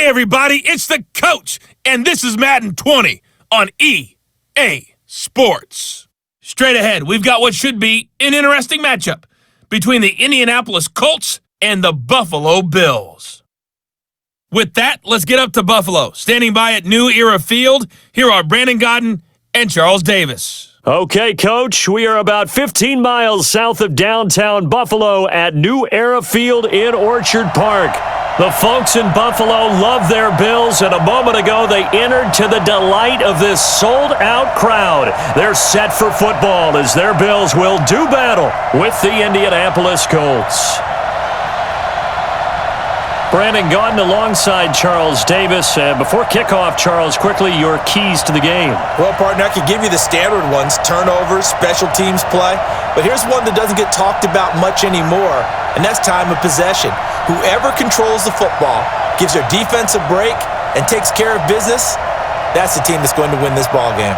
everybody, it's the coach, and this is Madden 20 on EA Sports. Straight ahead, we've got what should be an interesting matchup between the Indianapolis Colts and the Buffalo Bills. With that, let's get up to Buffalo. Standing by at New Era Field, here are Brandon Godden and Charles Davis. Okay, Coach, we are about 15 miles south of downtown Buffalo at New Era Field in Orchard Park. The folks in Buffalo love their Bills, and a moment ago they entered to the delight of this sold-out crowd. They're set for football as their Bills will do battle with the Indianapolis Colts. Brandon Godden alongside Charles Davis. Before kickoff, Charles, quickly your keys to the game. Well, partner, I could give you the standard ones, turnovers, special teams play, but here's one that doesn't get talked about much anymore, and that's time of possession. Whoever controls the football, gives their defense a break, and takes care of business, that's the team that's going to win this ball game.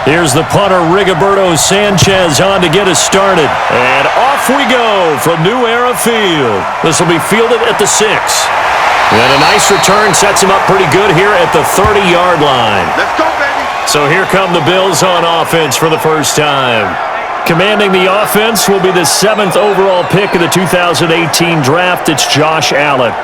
Here's the punter, Rigoberto Sanchez, on to get us started. And off we go from New Era Field. This will be fielded at the 6. And a nice return sets him up pretty good here at the 30-yard line. Let's go, baby. So here come the Bills on offense for the first time. Commanding the offense will be the 7th overall pick of the 2018 draft. It's Josh Allen.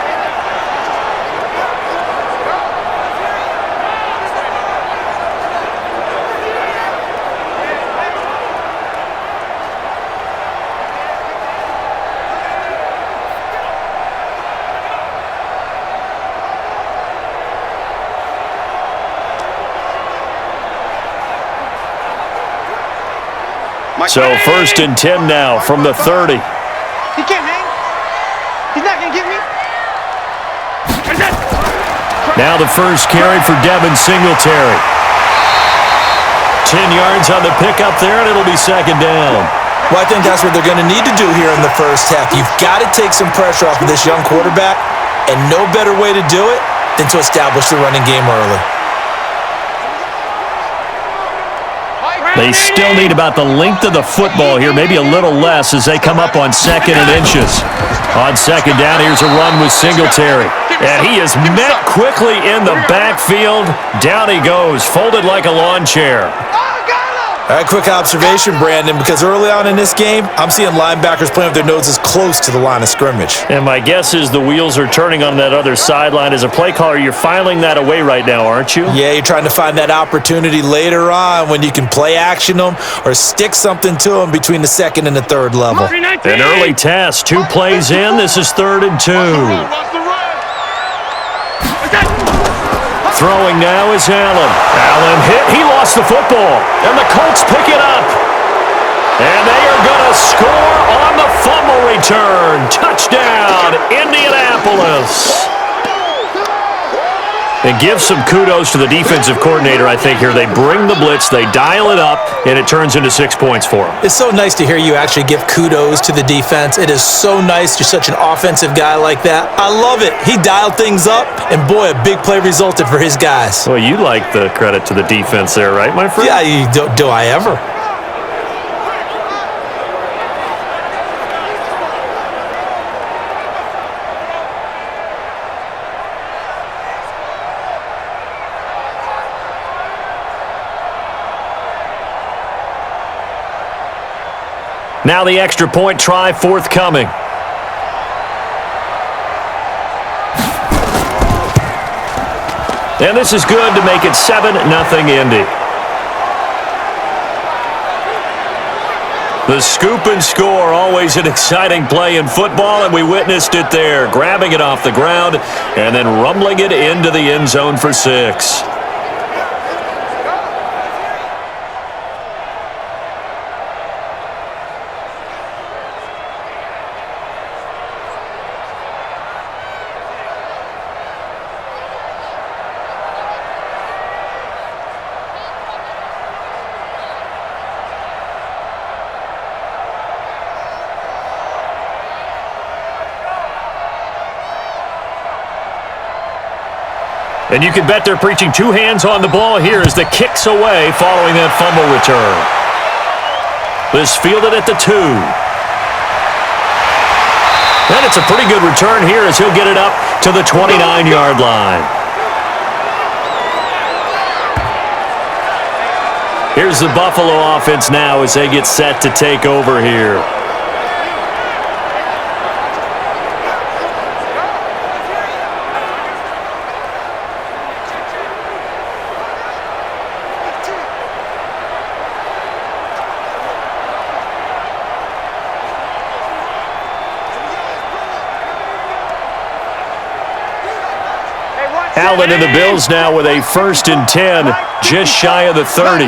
So 1st and 10 now from the 30. He can't hang. He's not going to get me. Now the first carry for Devin Singletary. 10 yards on the pickup there, and it'll be 2nd down. Well, I think that's what they're going to need to do here in the first half. You've got to take some pressure off of this young quarterback, and no better way to do it than to establish the running game early. They still need about the length of the football here, maybe a little less as they come up on 2nd and inches. On 2nd down, here's a run with Singletary. And he is met quickly in the backfield. Down he goes, folded like a lawn chair. All right, quick observation, Brandon, because early on in this game, I'm seeing linebackers playing with their noses close to the line of scrimmage. And my guess is the wheels are turning on that other sideline. As a play caller, you're filing that away right now, aren't you? Yeah, you're trying to find that opportunity later on when you can play action them or stick something to them between the 2nd and the 3rd level. An early test, 2 plays in. This is 3rd and 2. Throwing now is Allen. Allen hit. He lost the football. And the Colts pick it up. And they are going to score on the fumble return. Touchdown, Indianapolis. And give some kudos to the defensive coordinator, I think, here. They bring the blitz, they dial it up, and it turns into 6 points for them. It's so nice to hear you actually give kudos to the defense. It is so nice you're such an offensive guy like that. I love it. He dialed things up, and boy, a big play resulted for his guys. Well, you like the credit to the defense there, right, my friend? Yeah, do I ever? Now the extra point try forthcoming. And this is good to make it 7-0 Indy. The scoop and score, always an exciting play in football, and we witnessed it there, grabbing it off the ground and then rumbling it into the end zone for 6. And you can bet they're preaching two hands on the ball here as the kick's away following that fumble return. This fielded at the 2. And it's a pretty good return here as he'll get it up to the 29-yard line. Here's the Buffalo offense now as they get set to take over here. Allen and the Bills now with a 1st and 10, just shy of the 30.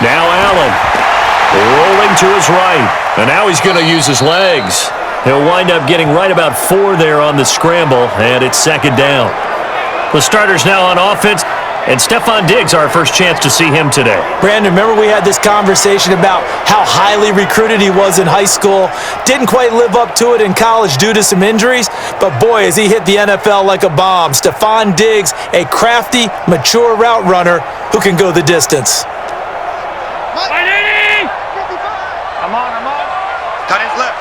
Now Allen rolling to his right, and now he's going to use his legs. He'll wind up getting right about 4 there on the scramble, and it's 2nd down. The starters now on offense, and Stefon Diggs, our first chance to see him today. Brandon, remember we had this conversation about how highly recruited he was in high school. Didn't quite live up to it in college due to some injuries, but boy, has he hit the NFL like a bomb. Stefon Diggs, a crafty, mature route runner who can go the distance. I'm on. Cut his left.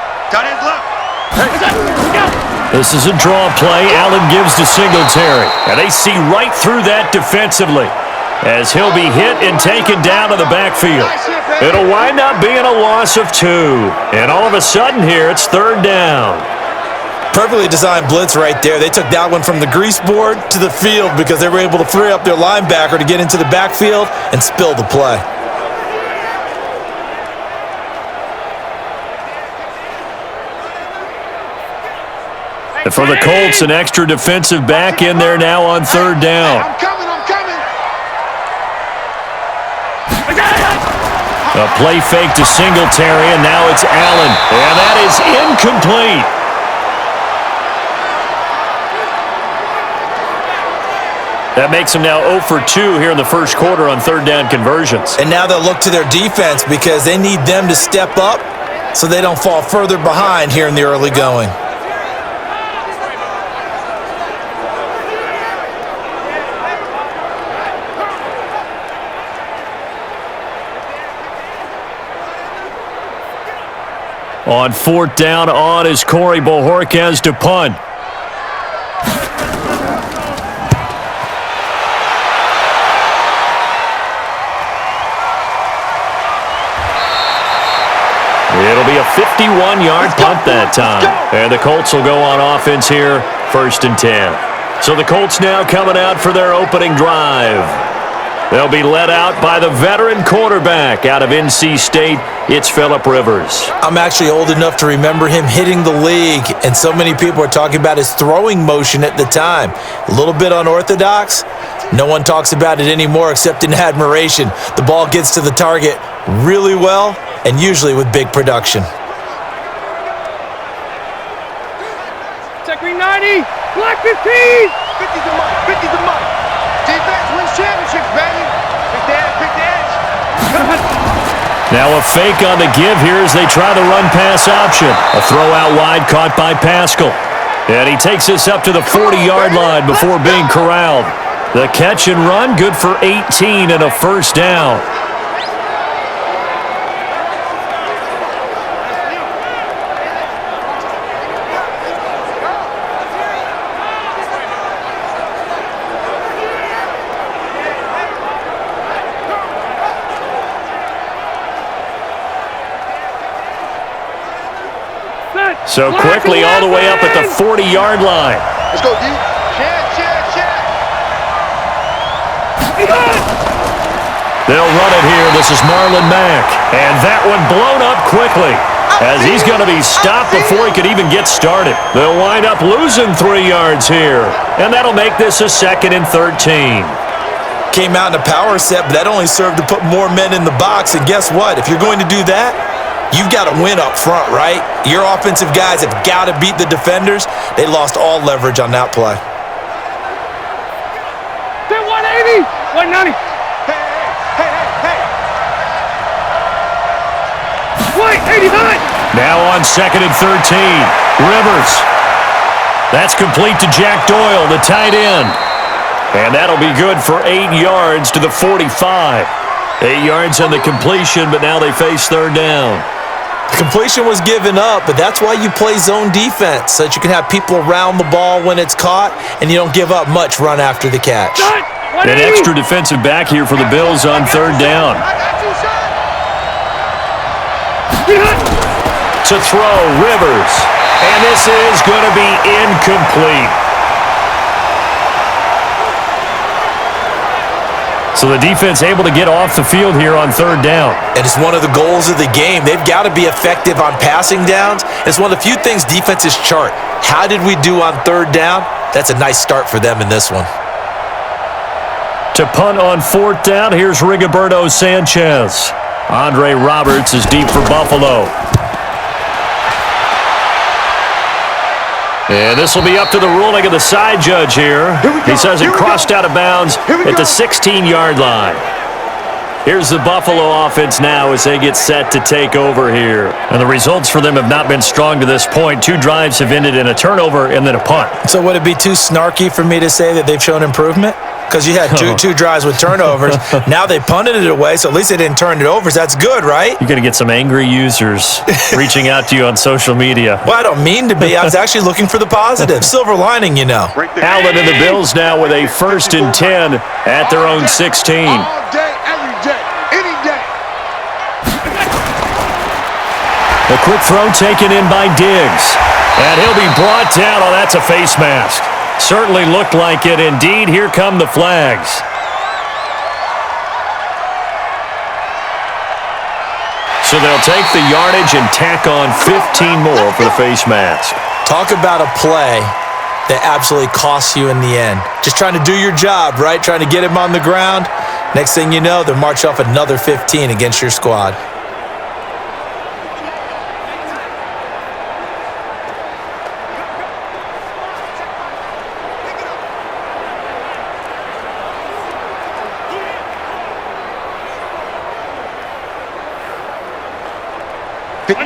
This is a draw play. Allen gives to Singletary. And they see right through that defensively as he'll be hit and taken down to the backfield. It'll wind up being a loss of 2. And all of a sudden here, it's 3rd down. Perfectly designed blitz right there. They took that one from the grease board to the field because they were able to free up their linebacker to get into the backfield and spill the play. And for the Colts, an extra defensive back in there now on 3rd down. I'm coming. A play fake to Singletary, and now it's Allen. And that is incomplete. That makes him now 0 for 2 here in the first quarter on 3rd down conversions. And now they'll look to their defense because they need them to step up so they don't fall further behind here in the early going. On 4th down, on is Corey Bojorquez to punt. It'll be a 51-yard punt that time. And the Colts will go on offense here, 1st and 10. So the Colts now coming out for their opening drive. They'll be led out by the veteran quarterback out of NC State. It's Phillip Rivers. I'm actually old enough to remember him hitting the league, and so many people are talking about his throwing motion at the time. A little bit unorthodox. No one talks about it anymore except in admiration. The ball gets to the target really well and usually with big production. Check green 90. Black 15. 50's the money. 50's the money. Defense wins championships, baby. Pick the edge. Now a fake on the give here as they try the run-pass option. A throw out wide caught by Pascal. And he takes this up to the 40-yard line before being corralled. The catch and run, good for 18 and a 1st down. So quickly all the way up at the 40-yard line. Let's go, D. Check. They'll run it here. This is Marlon Mack. And that one blown up quickly as he's going to be stopped before he could even get started. They'll wind up losing 3 yards here. And that'll make this a 2nd and 13. Came out in a power set, but that only served to put more men in the box. And guess what? If you're going to do that, you've got to win up front, right? Your offensive guys have got to beat the defenders. They lost all leverage on that play. 180, 190. Hey. Wait, 89. Now on 2nd and 13. Rivers. That's complete to Jack Doyle, the tight end. And that'll be good for 8 yards to the 45. 8 yards on the completion, but now they face third down. The completion was given up, but that's why you play zone defense, so that you can have people around the ball when it's caught, and you don't give up much run after the catch. An extra defensive back here for the Bills on third down. To throw, Rivers. And this is going to be incomplete. So the defense able to get off the field here on third down. And it's one of the goals of the game. They've got to be effective on passing downs. It's one of the few things defenses chart. How did we do on third down? That's a nice start for them in this one. To punt on fourth down, here's Rigoberto Sanchez. Andre Roberts is deep for Buffalo. And this will be up to the ruling of the side judge here. He says it crossed out of bounds at the 16-yard line. Here's the Buffalo offense now as they get set to take over here. And the results for them have not been strong to this point. 2 drives have ended in a turnover and then a punt. So would it be too snarky for me to say that they've shown improvement? Because you had two drives with turnovers. Now they punted it away, so at least they didn't turn it over. So that's good, right? You're going to get some angry users reaching out to you on social media. Well, I don't mean to be. I was actually looking for the positive. Silver lining, you know. Allen and the Bills now with a 1st and 10 at their own 16. All day, every day, any day. A quick throw taken in by Diggs. And he'll be brought down. Oh, that's a face mask. Certainly looked like it. Indeed, here come the flags. So they'll take the yardage and tack on 15 more for the face mask. Talk about a play that absolutely costs you in the end. Just trying to do your job, right? Trying to get him on the ground. Next thing you know, they'll march off another 15 against your squad.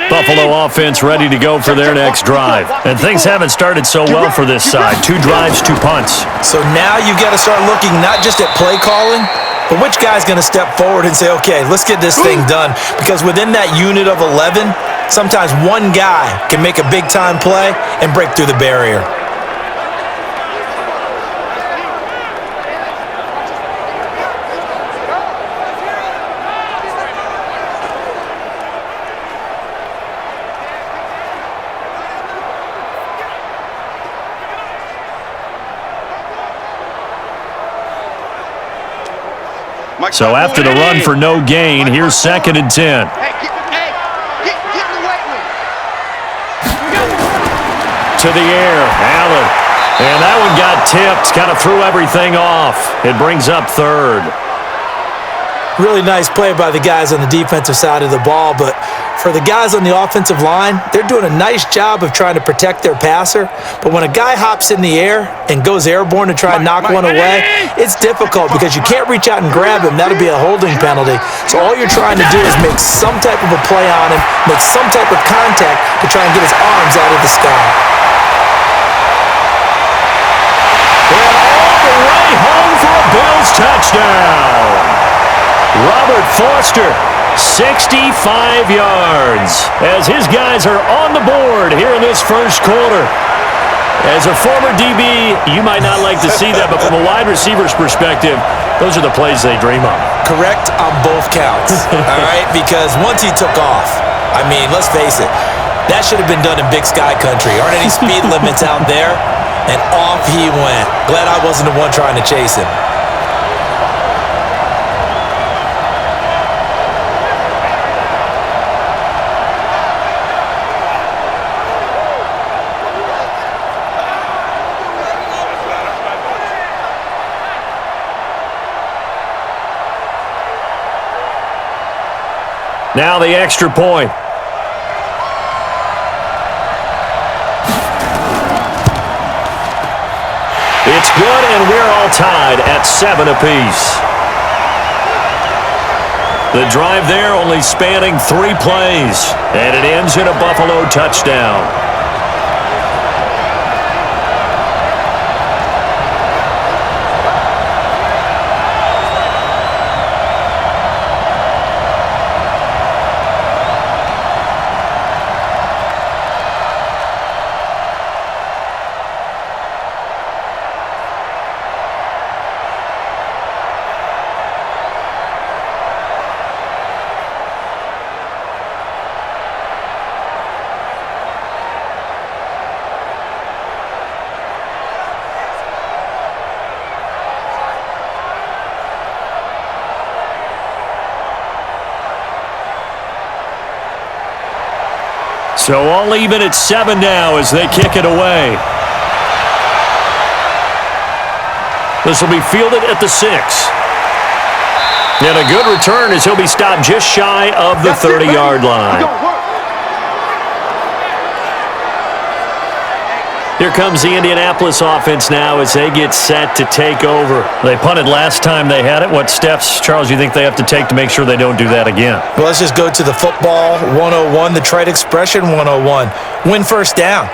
Buffalo offense ready to go for their next drive. And things haven't started so well for this side. 2 drives, 2 punts. So now you've got to start looking not just at play calling, but which guy's going to step forward and say, okay, let's get this thing done. Because within that unit of 11, sometimes one guy can make a big-time play and break through the barrier. So after the run for no gain, here's 2nd and 10. To the air, Allen. And that one got tipped, kind of threw everything off. It brings up 3rd. Really nice play by the guys on the defensive side of the ball, but for the guys on the offensive line, they're doing a nice job of trying to protect their passer. But when a guy hops in the air and goes airborne to try and knock one away, it's difficult because you can't reach out and grab him. That'll be a holding penalty. So all you're trying to do is make some type of a play on him, make some type of contact to try and get his arms out of the sky. And all the way home for a Bills touchdown. Robert Foster, 65 yards, as his guys are on the board here in this first quarter. As a former DB, you might not like to see that, but from a wide receiver's perspective, those are the plays they dream of. Correct on both counts, all right? Because once he took off, I mean, let's face it, that should have been done in Big Sky Country. Aren't any speed limits out there? And off he went. Glad I wasn't the one trying to chase him. Now the extra point. It's good, and we're all tied at 7 apiece. The drive there only spanning 3 plays, and it ends in a Buffalo touchdown. So all even at 7 now as they kick it away. This will be fielded at the 6. And a good return as he'll be stopped just shy of the 30-yard line. Here comes the Indianapolis offense now as they get set to take over. They punted last time they had it. What steps, Charles, you think they have to take to make sure they don't do that again? Well, let's just go to the football 101, the trade expression 101. Win first down.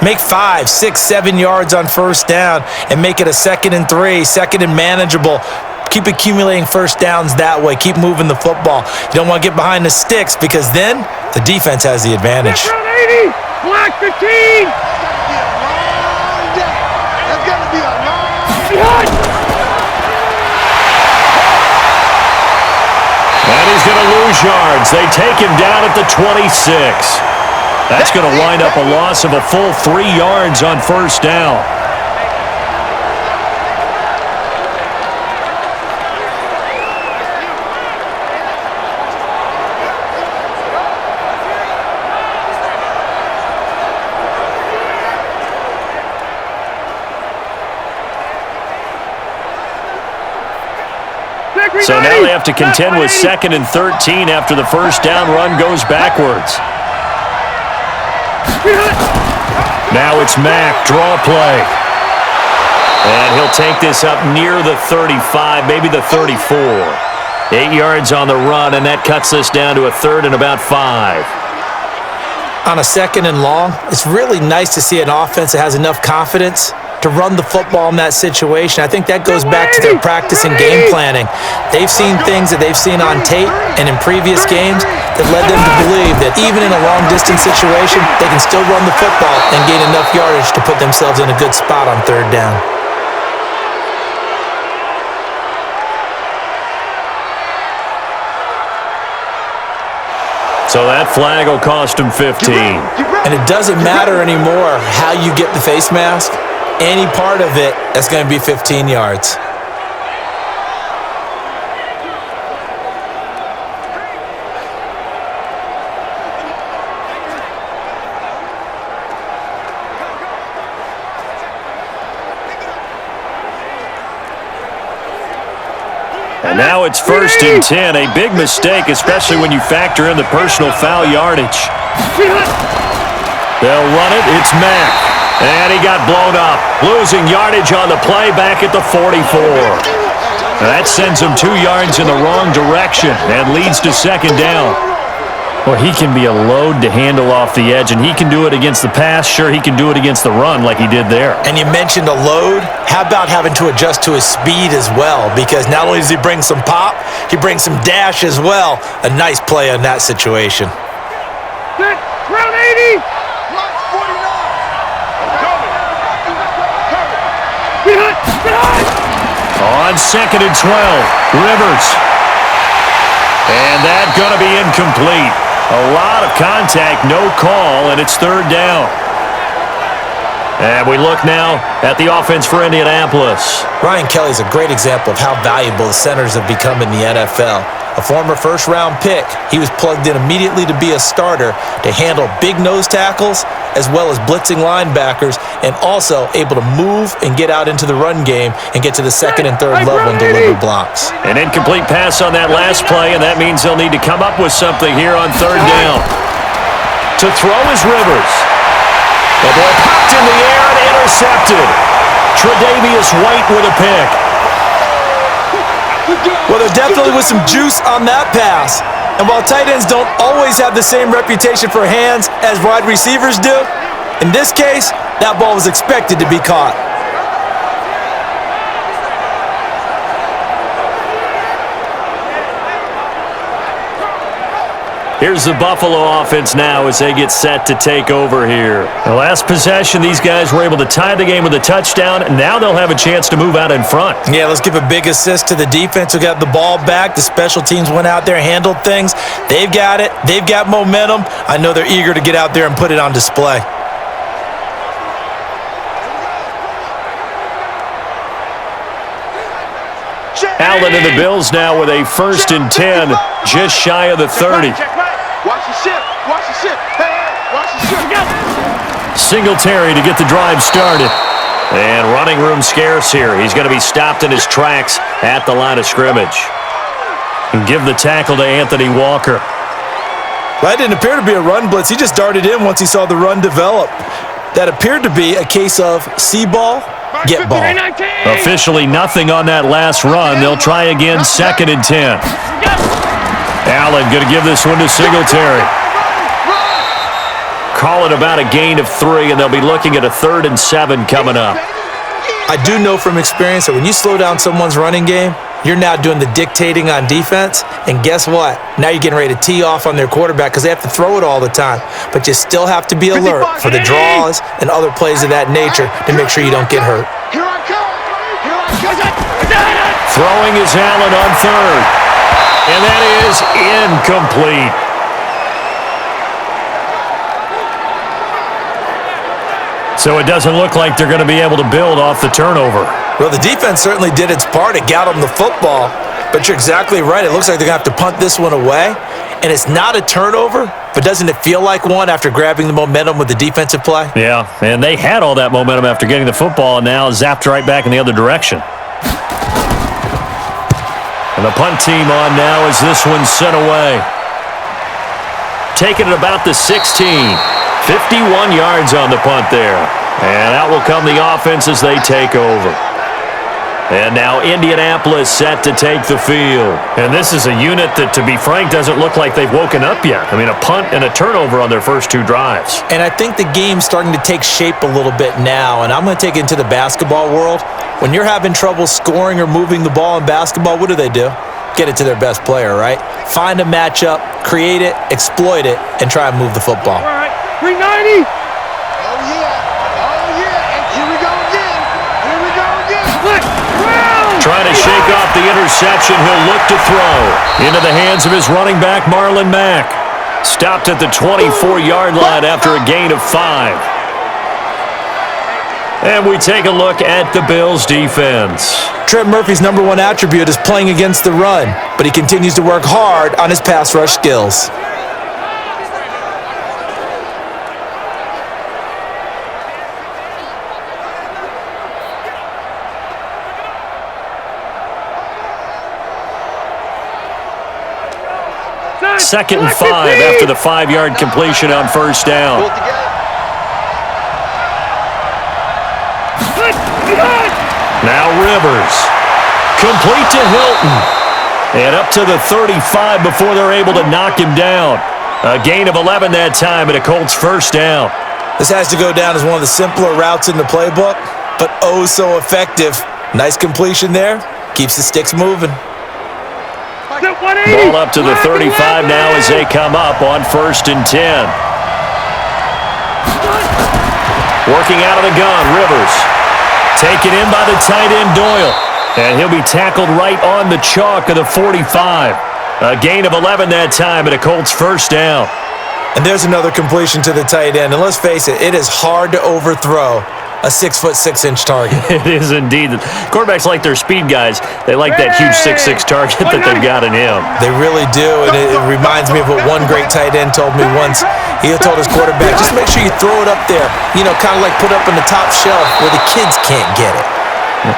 Make 5, 6, 7 yards on first down and make it a 2nd and 3, 2nd and manageable. Keep accumulating first downs that way. Keep moving the football. You don't want to get behind the sticks because then the defense has the advantage. 80, black 15. That's going to be a long day. And he's going to lose yards. They take him down at the 26. That's going to wind up a loss of a full 3 yards on first down. So now they have to contend with 2nd and 13 after the first down run goes backwards. Now it's Mack, draw play. And he'll take this up near the 35, maybe the 34. 8 yards on the run, and that cuts this down to a 3rd and about 5. On a 2nd and long, it's really nice to see an offense that has enough confidence to run the football in that situation. I think that goes back to their practice and game planning. They've seen things that they've seen on tape and in previous games that led them to believe that even in a long-distance situation, they can still run the football and gain enough yardage to put themselves in a good spot on 3rd down. So that flag will cost him 15. And it doesn't matter anymore how you get the face mask. Any part of it, that's going to be 15 yards. And now it's 1st and 10. A big mistake, especially when you factor in the personal foul yardage. They'll run it. It's Mack. And he got blown up. Losing yardage on the play back at the 44. That sends him 2 yards in the wrong direction and leads to 2nd down. Well, he can be a load to handle off the edge, and he can do it against the pass. Sure, he can do it against the run like he did there. And you mentioned a load. How about having to adjust to his speed as well? Because not only does he bring some pop, he brings some dash as well. A nice play on that situation. Round 80. On 2nd and 12, Rivers. And that's going to be incomplete. A lot of contact, no call, and it's 3rd down. And we look now at the offense for Indianapolis. Ryan Kelly's a great example of how valuable the centers have become in the NFL. A former first-round pick, he was plugged in immediately to be a starter to handle big nose tackles as well as blitzing linebackers, and also able to move and get out into the run game and get to the 2nd and 3rd level and deliver blocks. An incomplete pass on that last play, and that means they'll need to come up with something here on 3rd down. To throw is Rivers. The ball popped in the air and intercepted. Tre'Davious White with a pick. Well, there definitely was some juice on that pass. And while tight ends don't always have the same reputation for hands as wide receivers do, in this case, that ball was expected to be caught. Here's the Buffalo offense now as they get set to take over here. The last possession, these guys were able to tie the game with a touchdown, and now they'll have a chance to move out in front. Yeah, let's give a big assist to the defense who got the ball back. The special teams went out there, handled things. They've got it. They've got momentum. I know they're eager to get out there and put it on display. Allen and the Bills now with a 1st and 10, just shy of the 30. Watch the shift. Watch the shift. Hey, Singletary to get the drive started. And running room scarce here. He's going to be stopped in his tracks at the line of scrimmage. And give the tackle to Anthony Walker. That didn't appear to be a run blitz. He just darted in once he saw the run develop. That appeared to be a case of see ball, get ball. Officially nothing on that last run. They'll try again, 2nd and 10. Allen going to give this one to Singletary. Call it about a gain of 3, and they'll be looking at a 3rd and 7 coming up. I do know from experience that when you slow down someone's running game, you're now doing the dictating on defense, and guess what? Now you're getting ready to tee off on their quarterback because they have to throw it all the time. But you still have to be alert for the draws and other plays of that nature to make sure you don't get hurt. Throwing is Allen on 3rd, and that is incomplete. So it doesn't look like they're going to be able to build off the turnover. Well, the defense certainly did its part. It got them the football, but you're exactly right. It looks like they're going to have to punt this one away, and it's not a turnover, but doesn't it feel like one after grabbing the momentum with the defensive play? Yeah, and they had all that momentum after getting the football, and now zapped right back in the other direction. And the punt team on now as this one's sent away. Taking it about the 16. 51 yards on the punt there. And out will come the offense as they take over. And now Indianapolis set to take the field. And this is a unit that, to be frank, doesn't look like they've woken up yet. I mean, a punt and a turnover on their first 2 drives. And I think the game's starting to take shape a little bit now, and I'm going to take it into the basketball world. When you're having trouble scoring or moving the ball in basketball, what do? Get it to their best player, right? Find a matchup, create it, exploit it, and try and move the football. 390! Oh, yeah. And here we go again. Trying to shake off the interception. He'll look to throw. Into the hands of his running back, Marlon Mack. Stopped at the 24-yard line after a gain of 5. And we take a look at the Bills' defense. Trent Murphy's number 1 attribute is playing against the run, but he continues to work hard on his pass rush skills. Second and 5 after the 5-yard completion on first down. Now Rivers. Complete to Hilton. And up to the 35 before they're able to knock him down. A gain of 11 that time and a Colts first down. This has to go down as one of the simpler routes in the playbook, but oh so effective. Nice completion there. Keeps the sticks moving. Ball up to the 35 now as they come up on 1st and 10. Working out of the gun, Rivers. Taken in by the tight end, Doyle. And he'll be tackled right on the chalk of the 45. A gain of 11 that time and a Colts first down. And there's another completion to the tight end. And let's face it, it is hard to overthrow a 6'6" target. It is indeed. Quarterbacks like their speed guys. They like that huge 6'6" target that they've got in him. They really do, and it reminds me of what one great tight end told me once. He told his quarterback, just make sure you throw it up there, kind of like put up in the top shelf where the kids can't get it.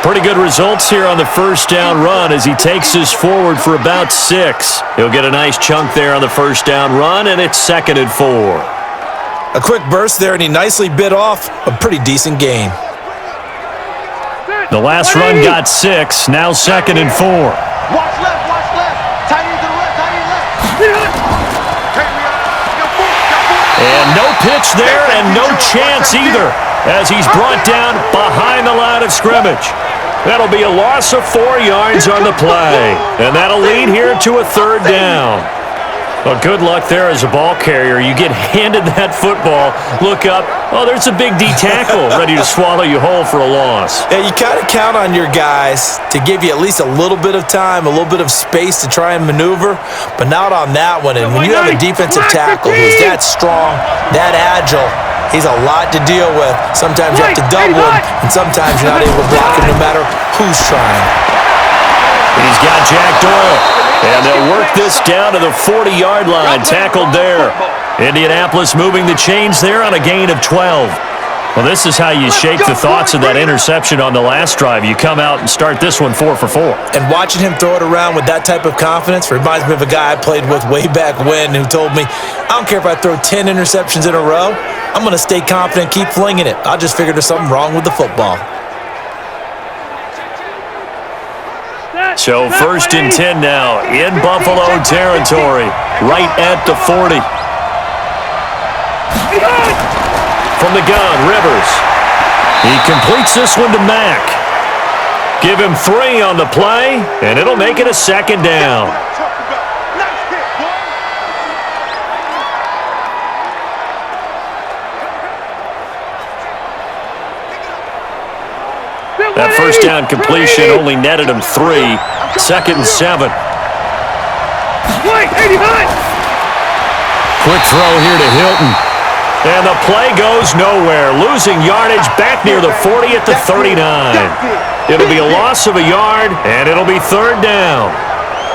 Pretty good results here on the first down run as he takes this forward for about 6. He'll get a nice chunk there on the first down run, and it's 2nd and 4. A quick burst there, and he nicely bit off a pretty decent gain. The last run got 6, now 2nd and 4. Watch left. Tight end to the left, And no pitch there, and no chance either, as he's brought down behind the line of scrimmage. That'll be a loss of 4 yards on the play, and that'll lead here to a 3rd down. Well, good luck there as a ball carrier. You get handed that football, look up, oh, there's a big D tackle ready to swallow you whole for a loss. Yeah, you kind of count on your guys to give you at least a little bit of time, a little bit of space to try and maneuver, but not on that one. And when you have a defensive tackle who's that strong, that agile, he's a lot to deal with. Sometimes you have to double him, and sometimes you're not able to block him no matter who's trying. He's got Jack Doyle. And they'll work this down to the 40-yard line, tackled there. Indianapolis moving the chains there on a gain of 12. Well, this is how you shake the thoughts of that interception on the last drive. You come out and start this one 4 for 4. And watching him throw it around with that type of confidence reminds me of a guy I played with way back when who told me, I don't care if I throw 10 interceptions in a row, I'm going to stay confident, keep flinging it. I just figured there's something wrong with the football. So 1st and 10 now in Buffalo territory, right at the 40. From the gun, Rivers. He completes this one to Mack. Give him 3 on the play, and it'll make it a 2nd down. That 1st down completion only netted him 3. 2nd and 7. Quick throw here to Hilton. And the play goes nowhere. Losing yardage back near the 40 at the 39. It'll be a loss of a yard, and it'll be 3rd down.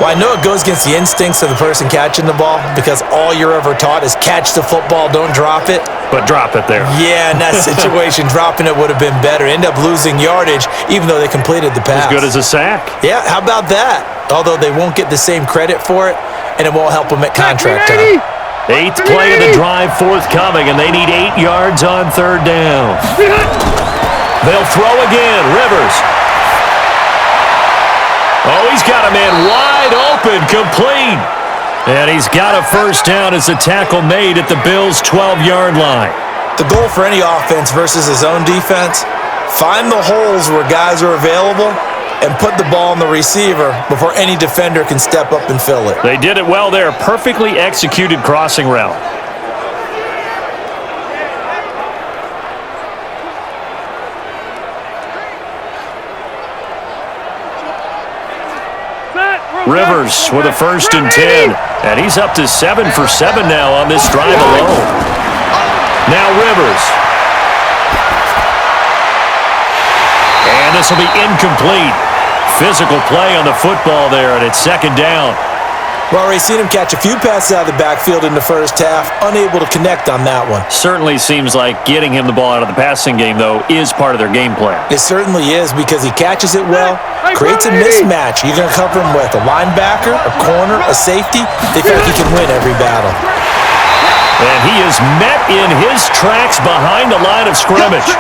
Well, I know it goes against the instincts of the person catching the ball because all you're ever taught is catch the football, don't drop it. But drop it there. Yeah, in that situation, dropping it would have been better. End up losing yardage, even though they completed the pass. As good as a sack. Yeah, how about that? Although they won't get the same credit for it, and it won't help them at contract time. 8th play of the drive forthcoming, and they need 8 yards on 3rd down. They'll throw again. Rivers. Oh, he's got a man wide open, complete. And he's got a 1st down as the tackle made at the Bills' 12-yard line. The goal for any offense versus his own defense, find the holes where guys are available and put the ball on the receiver before any defender can step up and fill it. They did it well there. Perfectly executed crossing route. Rivers with a 1st and 10. And he's up to 7 for 7 now on this drive alone. Now Rivers. And this will be incomplete. Physical play on the football there, and it's 2nd down. Well, already seen him catch a few passes out of the backfield in the 1st half, unable to connect on that one. Certainly seems like getting him the ball out of the passing game, though, is part of their game plan. It certainly is because he catches it well, creates a mismatch. You're going to cover him with a linebacker, a corner, a safety. They feel like he can win every battle. And he is met in his tracks behind the line of scrimmage.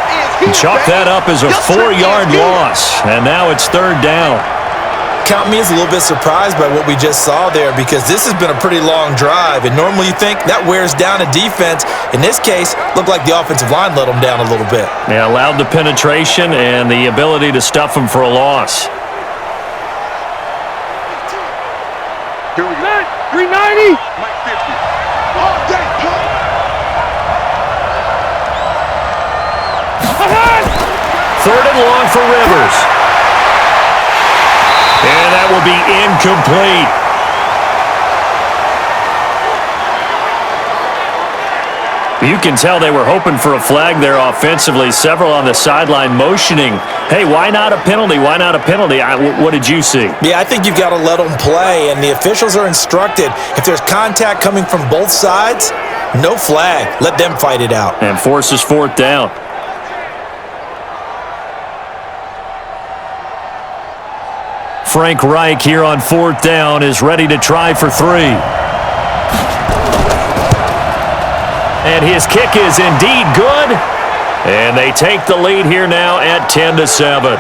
Chalk that up as a 4-yard loss, and now it's 3rd down. Count me as a little bit surprised by what we just saw there because this has been a pretty long drive, and normally you think that wears down a defense. In this case, looked like the offensive line let them down a little bit. Yeah, allowed the penetration and the ability to stuff them for a loss. Here we go. 390. Mike 50. All day, pump. 3rd and long for Rivers. And that will be incomplete. You can tell they were hoping for a flag there offensively. Several on the sideline motioning, hey, why not a penalty? Why not a penalty? What did you see? Yeah, I think you've got to let them play, and the officials are instructed. If there's contact coming from both sides, no flag. Let them fight it out. And forces 4th down. Frank Reich here on 4th down is ready to try for 3. And his kick is indeed good. And they take the lead here now at 10-7.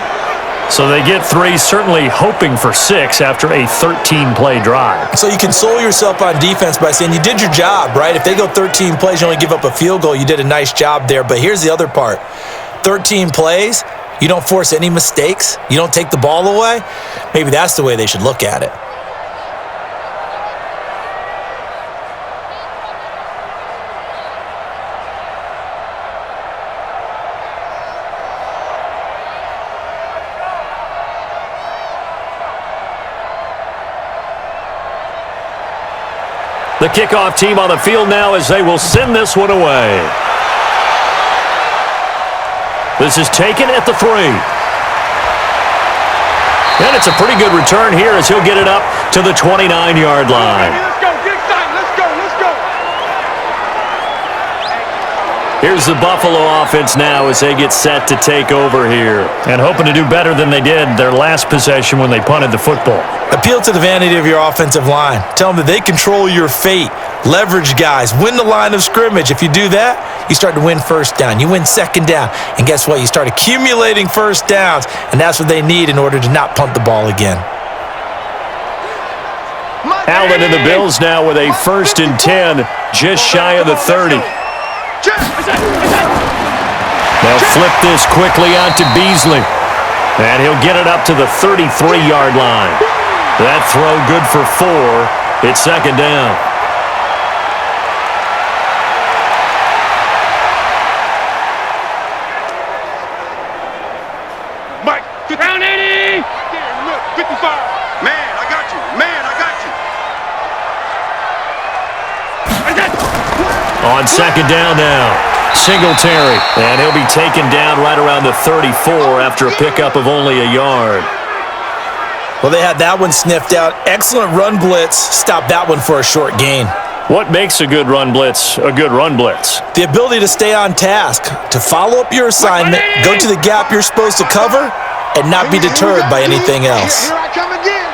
So they get 3, certainly hoping for 6 after a 13-play drive. So you console yourself on defense by saying you did your job, right? If they go 13 plays, you only give up a field goal, you did a nice job there. But here's the other part. 13 plays, you don't force any mistakes, you don't take the ball away. Maybe that's the way they should look at it. The kickoff team on the field now as they will send this one away. This is taken at the 3. And it's a pretty good return here as he'll get it up to the 29-yard line. Let's go, get excited. Let's go, let's go. Here's the Buffalo offense now as they get set to take over here. And hoping to do better than they did their last possession when they punted the football. Appeal to the vanity of your offensive line. Tell them that they control your fate. Leverage guys. Win the line of scrimmage. If you do that, you start to win first down. You win second down. And guess what? You start accumulating first downs. And that's what they need in order to not punt the ball again. Allen and the Bills now with a 1st and 10, just shy of the 30. They'll flip this quickly out to Beasley. And he'll get it up to the 33-yard line. That throw good for 4. It's 2nd down. Mike, round 80! 55. Man, I got you. Man, I got you. On 2nd down now, Singletary. And he'll be taken down right around the 34 after a pickup of only a yard. Well, they had that one sniffed out. Excellent run blitz. Stopped that one for a short gain. What makes a good run blitz a good run blitz? The ability to stay on task, to follow up your assignment, go to the gap you're supposed to cover, and not be deterred by anything else. Here I come again.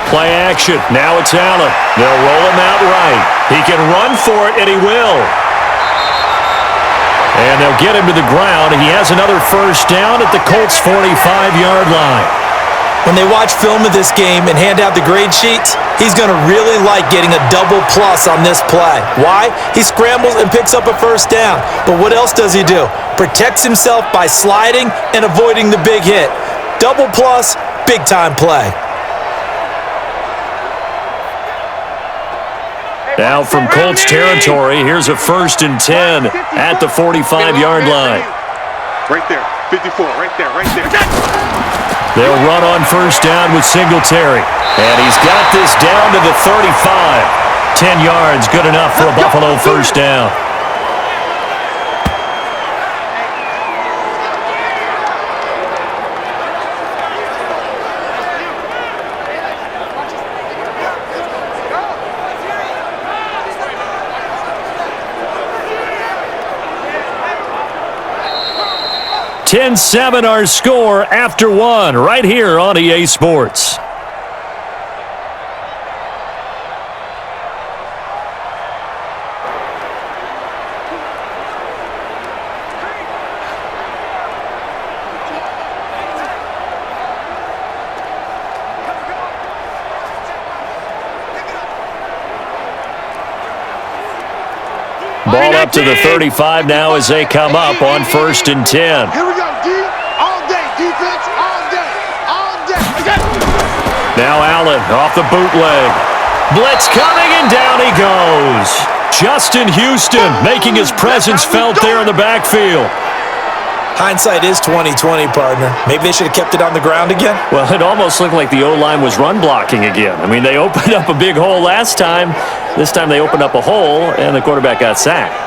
Play action. Now it's Allen. They'll roll him out right. He can run for it, and he will. And they'll get him to the ground. He has another first down at the Colts' 45-yard line. When they watch film of this game and hand out the grade sheets, he's going to really like getting a double plus on this play. Why? He scrambles and picks up a first down. But what else does he do? Protects himself by sliding and avoiding the big hit. Double plus, big-time play. Now from Colts territory, here's a 1st and 10 at the 45-yard line. Right there, 54, right there, right there. They'll run on first down with Singletary. And he's got this down to the 35. 10 yards, good enough for a Buffalo first down. (10-7) our score after 1 right here on EA Sports. Ball up to the 35 now as they come up on 1st and 10. Here we go, D. All day, defense, all day, all day. Now Allen off the bootleg. Blitz coming, and down he goes. Justin Houston making his presence felt there in the backfield. Hindsight is 20/20, partner. Maybe they should have kept it on the ground again. Well, it almost looked like the O-line was run blocking again. I mean, they opened up a big hole last time. This time they opened up a hole, and the quarterback got sacked.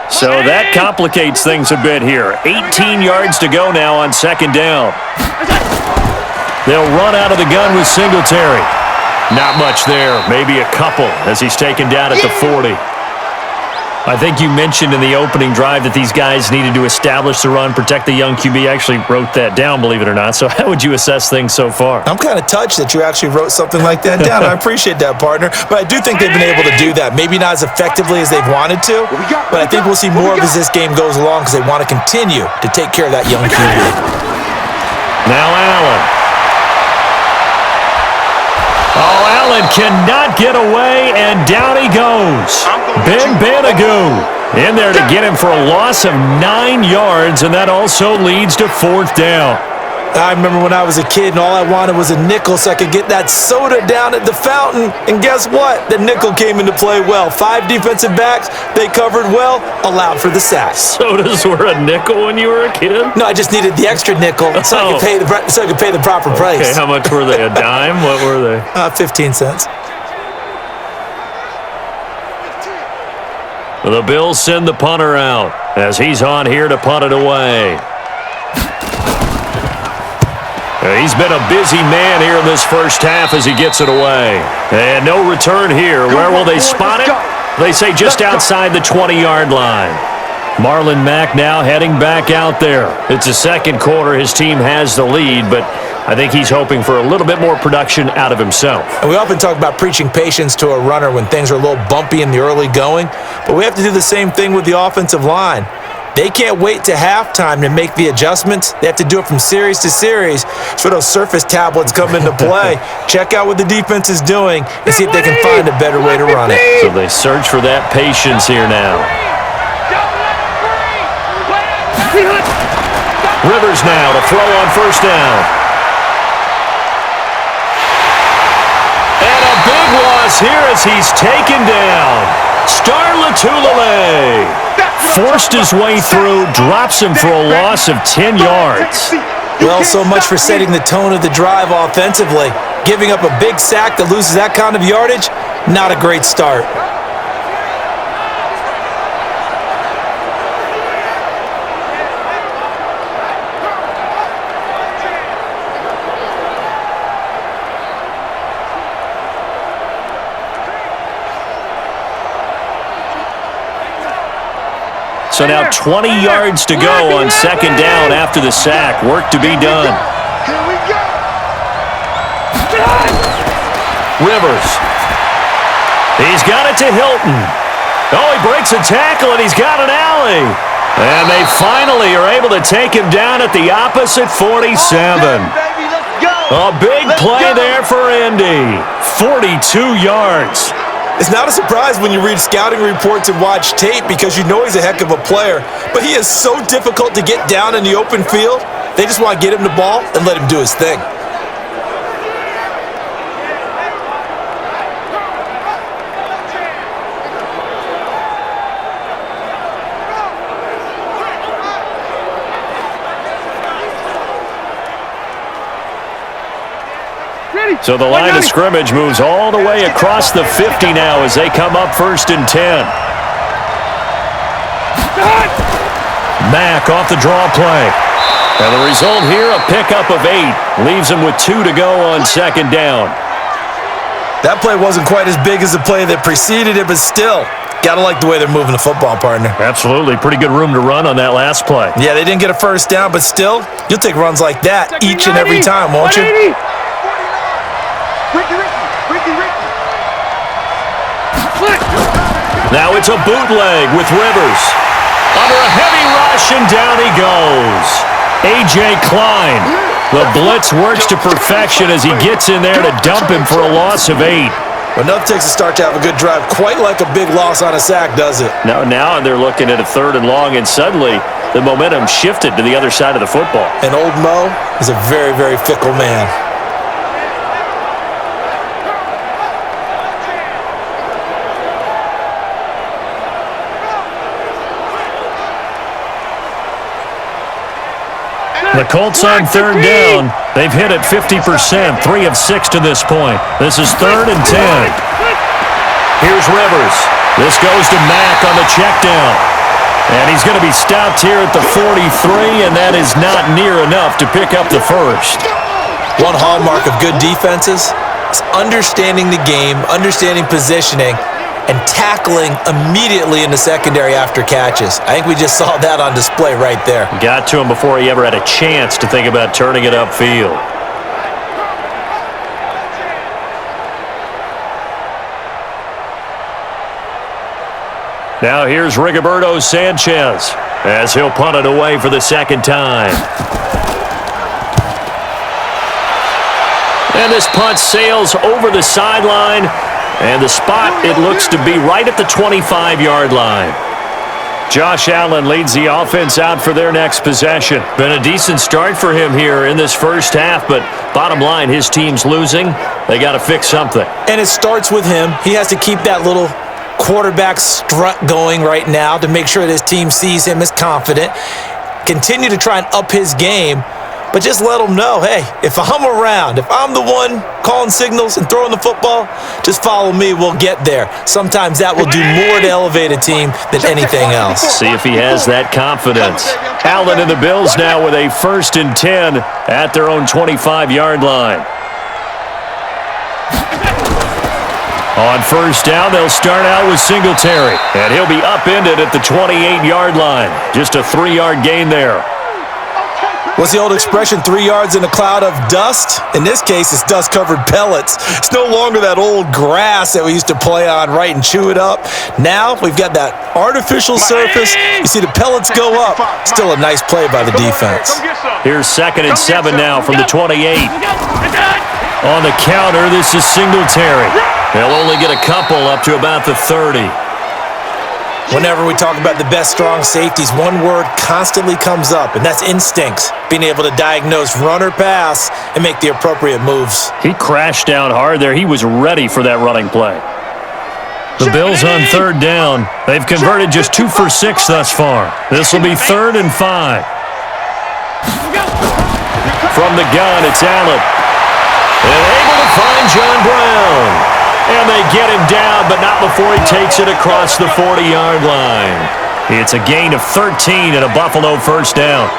So that complicates things a bit here. 18 yards to go now on 2nd down. They'll run out of the gun with Singletary. Not much there, maybe a couple as he's taken down at the 40. I think you mentioned in the opening drive that these guys needed to establish the run, protect the young QB. I actually wrote that down, believe it or not. So how would you assess things so far? I'm kind of touched that you actually wrote something like that down. I appreciate that, partner. But I do think they've been able to do that. Maybe not as effectively as they've wanted to, but I think we'll see more of as this game goes along because they want to continue to take care of that young QB. Now Allen. Oh, Allen cannot get away, and down he goes. Ben Banagoo in there to get him for a loss of 9 yards, and that also leads to 4th down. I remember when I was a kid and all I wanted was a nickel so I could get that soda down at the fountain. And guess what? The nickel came into play well. 5 defensive backs, they covered well, allowed for the sack. Sodas were a nickel when you were a kid? No, I just needed the extra nickel so I could pay the proper price. Okay, how much were they? A dime? What were they? 15 cents. The Bills send the punter out as he's on here to punt it away. He's been a busy man here in this first half as he gets it away. And no return here. Where will they spot it? They say just outside the 20-yard line. Marlon Mack now heading back out there. It's the second quarter. His team has the lead, but I think he's hoping for a little bit more production out of himself. And we often talk about preaching patience to a runner when things are a little bumpy in the early going, but we have to do the same thing with the offensive line. They can't wait to halftime to make the adjustments. They have to do it from series to series. So those surface tablets come into play. Check out what the defense is doing and see if they can find a better way to run it. So they search for that patience here now. Rivers now to throw on first down. And a big loss here as he's taken down. Star Lotulelei forced his way through, drops him for a loss of 10 yards. Well, so much for setting the tone of the drive offensively. Giving up a big sack that loses that kind of yardage, not a great start. So now 20 yards to go on second down after the sack. Work to be done. Here we go. Rivers. He's got it to Hilton. Oh, he breaks a tackle, and he's got an alley. And they finally are able to take him down at the opposite 47. Baby, let's go. A big play there for Indy. 42 yards. It's not a surprise when you read scouting reports and watch tape because you know he's a heck of a player. But he is so difficult to get down in the open field. They just want to get him the ball and let him do his thing. So the line of scrimmage moves all the way across the 50 now as they come up 1st and 10. Mack off the draw play. And the result here, a pickup of 8. Leaves him with 2 to go on second down. That play wasn't quite as big as the play that preceded it, but still, gotta like the way they're moving the football, partner. Absolutely. Pretty good room to run on that last play. Yeah, they didn't get a first down, but still, you'll take runs like that each and every time, won't you? Now it's a bootleg with Rivers. Under a heavy rush, and down he goes. A.J. Klein. The blitz works to perfection as he gets in there to dump him for a loss of 8. But enough takes a start to have a good drive, quite like a big loss on a sack, does it? Now they're looking at a 3rd and long, and suddenly the momentum shifted to the other side of the football. And old Mo is a very, very fickle man. The Colts on 3rd down. They've hit it 50%, 3 of 6 to this point. This is 3rd and 10. Here's Rivers. This goes to Mack on the check down. And he's going to be stopped here at the 43, and that is not near enough to pick up the first. One hallmark of good defenses is understanding the game, understanding positioning, and tackling immediately in the secondary after catches. I think we just saw that on display right there. Got to him before he ever had a chance to think about turning it upfield. Now here's Rigoberto Sanchez as he'll punt it away for the second time. And this punt sails over the sideline. And the spot, it looks to be right at the 25-yard line. Josh Allen leads the offense out for their next possession. Been a decent start for him here in this first half, but bottom line, his team's losing. They got to fix something. And it starts with him. He has to keep that little quarterback strut going right now to make sure that his team sees him as confident. Continue to try and up his game, but just let them know, hey, if I'm around, if I'm the one calling signals and throwing the football, just follow me, we'll get there. Sometimes that will do more to elevate a team than anything else. See if he has that confidence. Allen and the Bills now with a 1st and 10 at their own 25-yard line. On 1st down, they'll start out with Singletary, and he'll be upended at the 28-yard line. Just a 3-yard gain there. What's the old expression, 3 yards in a cloud of dust? In this case, it's dust-covered pellets. It's no longer that old grass that we used to play on, right, and chew it up. Now we've got that artificial surface. You see the pellets go up. Still a nice play by the defense. Here's 2nd and 7 now from the 28. On the counter, this is Singletary. They'll only get a couple up to about the 30. Whenever we talk about the best strong safeties, one word constantly comes up, and that's instincts. Being able to diagnose run or pass and make the appropriate moves. He crashed down hard there. He was ready for that running play. The Bills on 3rd down. They've converted just 2 for 6 thus far. This will be 3rd and 5. From the gun, it's Allen. And able to find John Brown. And they get him down, but not before he takes it across the 40-yard line. It's a gain of 13 and a Buffalo 1st down.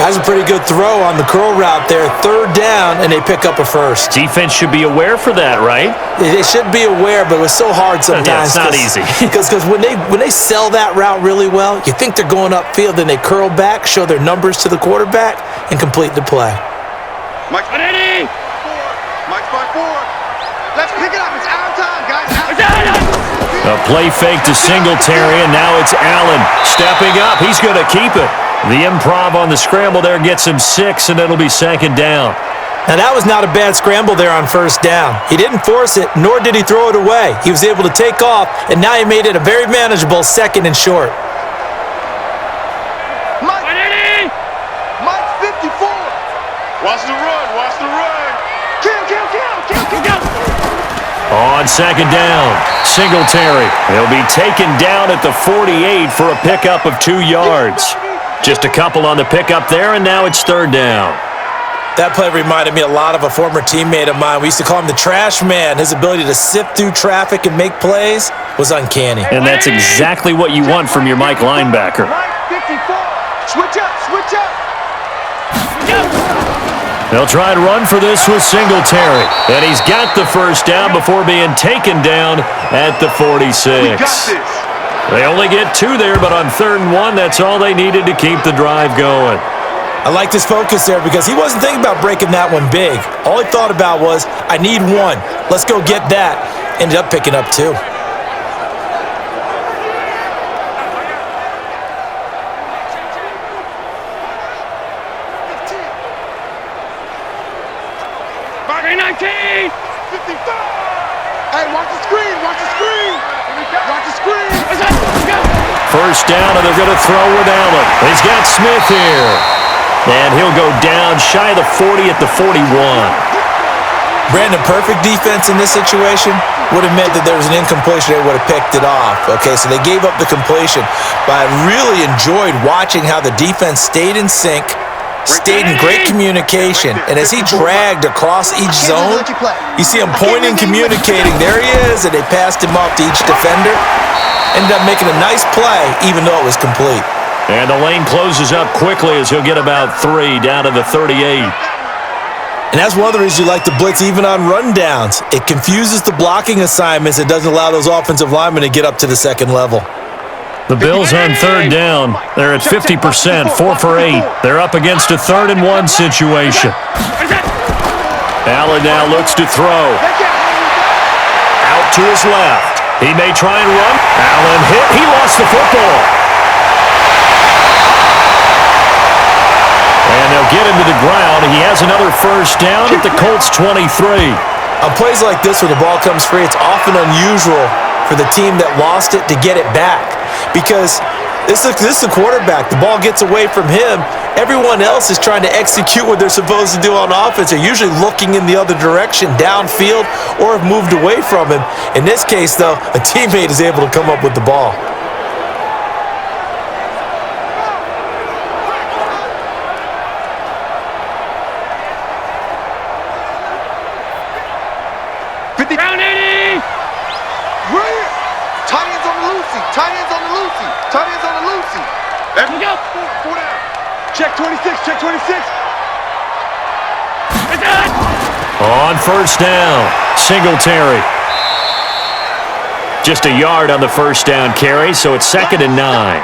That's a pretty good throw on the curl route there. 3rd down, and they pick up a 1st. Defense should be aware for that, right? They should be aware, but it was so hard sometimes. Yeah, it's not easy. Because when they sell that route really well, you think they're going upfield, then they curl back, show their numbers to the quarterback, and complete the play. Mike's by 4. Mike's by 4. Let's pick it up. It's our time, guys. A play fake to Singletary, and now it's Allen stepping up. He's going to keep it. The improv on the scramble there gets him 6, and it'll be 2nd down. Now, that was not a bad scramble there on 1st down. He didn't force it, nor did he throw it away. He was able to take off, and now he made it a very manageable 2nd and short. Mike 54. Watch the run. Watch the run. Kill. On 2nd down, Singletary. He'll be taken down at the 48 for a pickup of 2 yards. Just a couple on the pickup there, and now it's 3rd down. That play reminded me a lot of a former teammate of mine. We used to call him the trash man. His ability to sift through traffic and make plays was uncanny. And that's exactly what you want from your Mike linebacker. Mike 54. Switch up. They'll try and run for this with Singletary. And he's got the 1st down before being taken down at the 46. They only get 2 there, but on 3rd and 1, that's all they needed to keep the drive going. I liked his focus there because he wasn't thinking about breaking that one big. All he thought about was, I need 1. Let's go get that. Ended up picking up 2. Hey, watch the screen. Watch the screen. 1st down, and they're going to throw with Allen. He's got Smith here. And he'll go down shy of the 40 at the 41. Brandon, perfect defense in this situation would have meant that there was an incompletion. They would have picked it off. Okay, so they gave up the completion. But I really enjoyed watching how the defense stayed in sync, stayed in great communication, and as he dragged across each zone, you see him pointing, communicating. There he is, and they passed him off to each defender. Ended up making a nice play, even though it was complete. And the lane closes up quickly as he'll get about 3 down to the 38. And that's one of the reasons you like to blitz even on rundowns. It confuses the blocking assignments. It doesn't allow those offensive linemen to get up to the 2nd level. The Bills on 3rd down. They're at 50%, 4 for 8. They're up against a 3rd and 1 situation. Allen now looks to throw. Out to his left. He may try and run. Allen hit. He lost the football. And they'll get him to the ground. He has another 1st down at the Colts 23. On plays like this where the ball comes free, it's often unusual for the team that lost it to get it back. Because this is the quarterback. The ball gets away from him. Everyone else is trying to execute what they're supposed to do on offense. They're usually looking in the other direction, downfield, or have moved away from him. In this case, though, a teammate is able to come up with the ball. Tight ends on the loosey. Tight ends on the loosey. Let me go. Four down. Check 26. Check 26. On first down, Singletary. Just a yard on the first down carry, so it's 2nd and 9.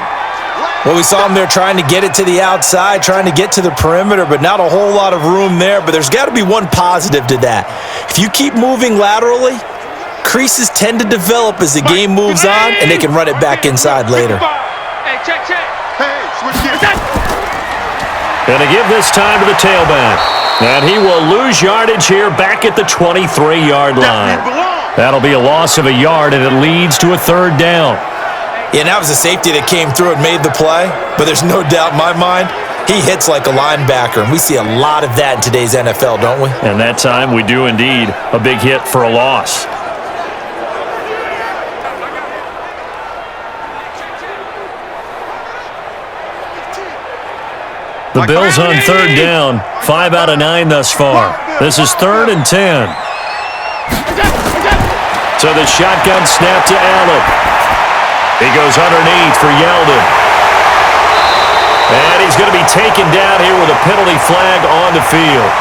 Well, we saw him there trying to get it to the outside, trying to get to the perimeter, but not a whole lot of room there. But there's got to be one positive to that. If you keep moving laterally, creases tend to develop as the game moves on, and they can run it back inside later. Hey, check. Hey, switch gears. Going to give this time to the tailback. And he will lose yardage here back at the 23-yard line. That'll be a loss of a yard, and it leads to a 3rd down. Yeah, and that was a safety that came through and made the play, but there's no doubt in my mind, he hits like a linebacker, and we see a lot of that in today's NFL, don't we? And that time we do indeed a big hit for a loss. The Bills on 3rd down, 5 out of 9 thus far. This is 3rd and 10. So the shotgun snap to Allen. He goes underneath for Yeldon. And he's going to be taken down here with a penalty flag on the field.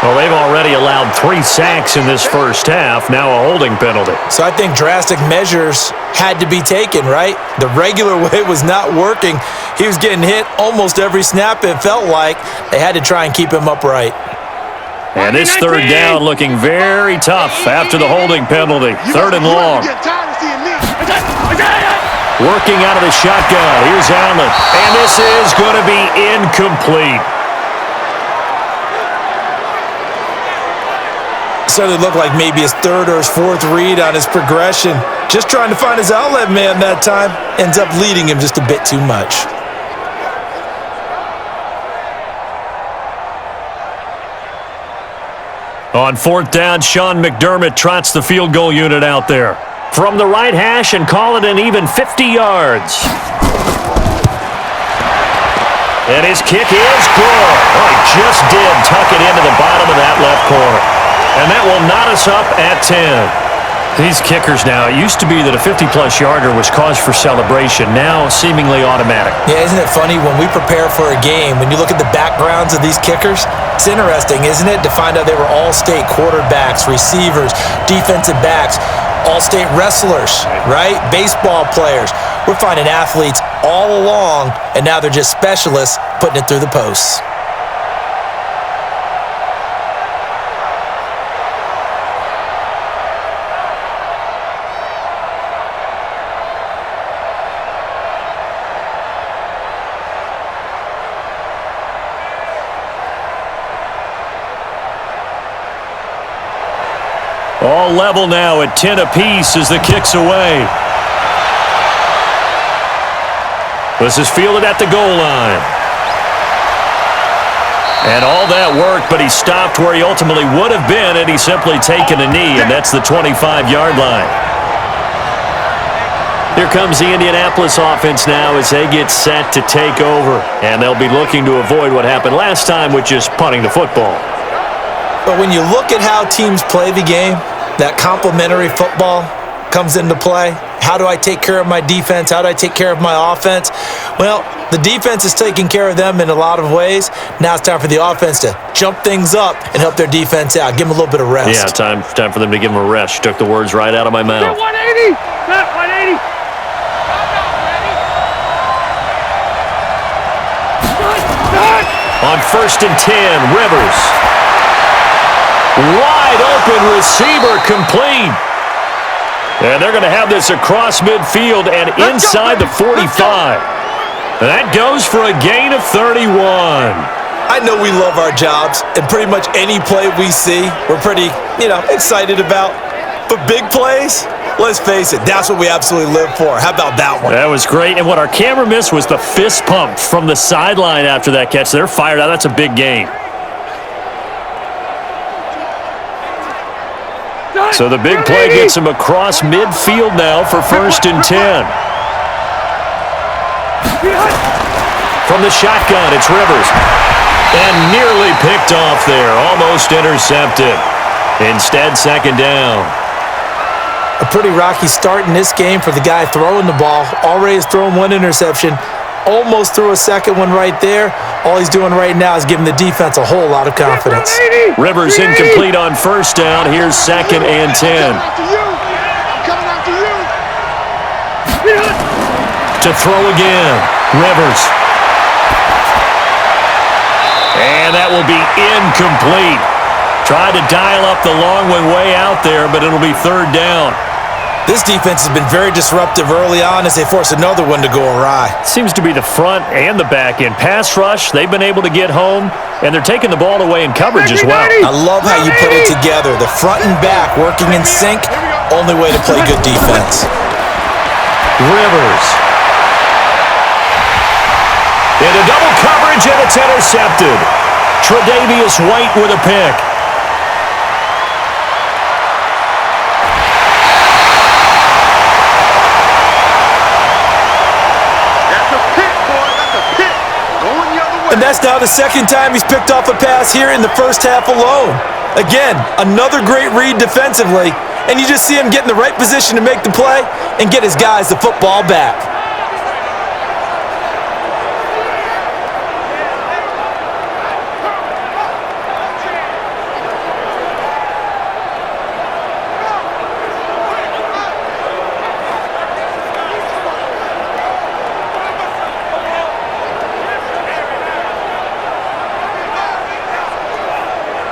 Well, they've already allowed 3 sacks in this first half, now a holding penalty. So I think drastic measures had to be taken, right? The regular way was not working. He was getting hit almost every snap, it felt like. They had to try and keep him upright. And this 3rd down looking very tough after the holding penalty. 3rd and long. Working out of the shotgun. Here's Allen. And this is going to be incomplete. Started to look like maybe his 3rd or his 4th read on his progression. Just trying to find his outlet man that time. Ends up leading him just a bit too much. On 4th down, Sean McDermott trots the field goal unit out there. From the right hash and call it an even 50 yards. And his kick is good. Oh, he just did tuck it into the bottom of that left corner. And that will knot us up at 10. These kickers now, it used to be that a 50-plus yarder was cause for celebration, now seemingly automatic. Yeah, isn't it funny when we prepare for a game, when you look at the backgrounds of these kickers, it's interesting, isn't it, to find out they were all-state quarterbacks, receivers, defensive backs, all-state wrestlers, right? Baseball players. We're finding athletes all along, and now they're just specialists putting it through the posts. All level now at 10 apiece as the kick's away. This is fielded at the goal line. And all that work, but he stopped where he ultimately would have been had he simply taken a knee, and that's the 25-yard line. Here comes the Indianapolis offense now as they get set to take over, and they'll be looking to avoid what happened last time, which is punting the football. But when you look at how teams play the game, that complementary football comes into play. How do I take care of my defense? How do I take care of my offense? Well, the defense is taking care of them in a lot of ways. Now it's time for the offense to jump things up and help their defense out. Give them a little bit of rest. Yeah, time for them to give them a rest. You took the words right out of my mouth. 180! Not 180! On 1st and 10, Rivers. Wide open receiver complete. And they're going to have this across midfield and inside the 45. That goes for a gain of 31. I know we love our jobs, and pretty much any play we see, we're pretty, excited about. But big plays, let's face it, that's what we absolutely live for. How about that one? That was great. And what our camera missed was the fist pump from the sideline after that catch. They're fired out. That's a big gain. So the big play gets him across midfield now for 1st and 10. From the shotgun, it's Rivers. And nearly picked off there, almost intercepted. Instead, second down. A pretty rocky start in this game for the guy throwing the ball. Already has thrown one interception. Almost threw a second one right there. All he's doing right now is giving the defense a whole lot of confidence. Rivers incomplete on first down. Here's 2nd and 10. To throw again. Rivers. And that will be incomplete. Tried to dial up the long one way out there, but it'll be 3rd down. This defense has been very disruptive early on as they force another one to go awry. Seems to be the front and the back end. Pass rush, they've been able to get home, and they're taking the ball away in coverage as well. I love how you put it together. The front and back working in sync, only way to play good defense. Rivers. Into double coverage, and it's intercepted. Tre'Davious White with a pick. And that's now the 2nd time he's picked off a pass here in the first half alone. Again, another great read defensively, and you just see him get in the right position to make the play and get his guys the football back.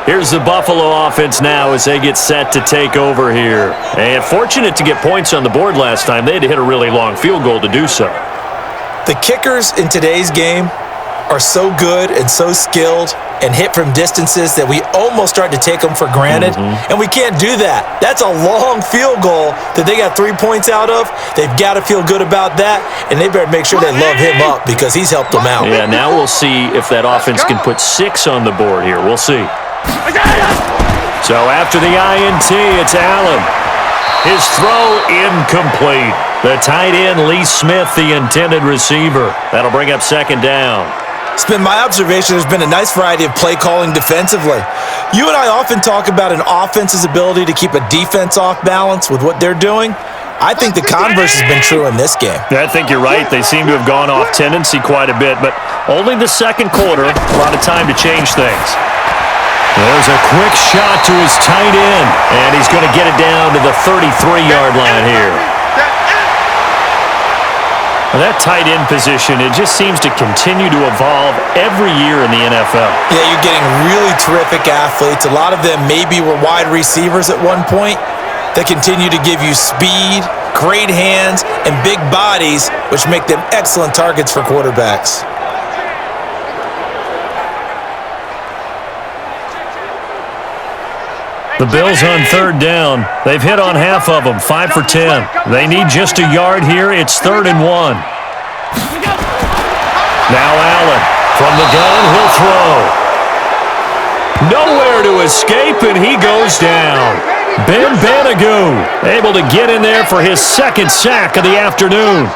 Here's the Buffalo offense now as they get set to take over here. And fortunate to get points on the board last time. They had to hit a really long field goal to do so. The kickers in today's game are so good and so skilled and hit from distances that we almost start to take them for granted, and we can't do that. That's a long field goal that they got 3 points out of. They've got to feel good about that, and they better make sure they love him up because he's helped them out. Yeah, now we'll see if that offense can put 6 on the board here. We'll see. So after the INT, it's Allen. His throw incomplete. The tight end, Lee Smith, the intended receiver. That'll bring up 2nd down. It's been my observation there's been a nice variety of play calling defensively. You and I often talk about an offense's ability to keep a defense off balance with what they're doing. I think the converse has been true in this game. I think you're right. They seem to have gone off tendency quite a bit, but only the 2nd quarter, a lot of time to change things. There's a quick shot to his tight end, and he's going to get it down to the 33-yard line here. That tight end position, it just seems to continue to evolve every year in the NFL. Yeah, you're getting really terrific athletes. A lot of them maybe were wide receivers at one point that continue to give you speed, great hands, and big bodies, which make them excellent targets for quarterbacks. The Bills on 3rd down. They've hit on half of them, 5 for 10. They need just a yard here. It's 3rd and 1. Now Allen from the gun. He'll throw. Nowhere to escape, and he goes down. Ben Banigou able to get in there for his 2nd sack of the afternoon.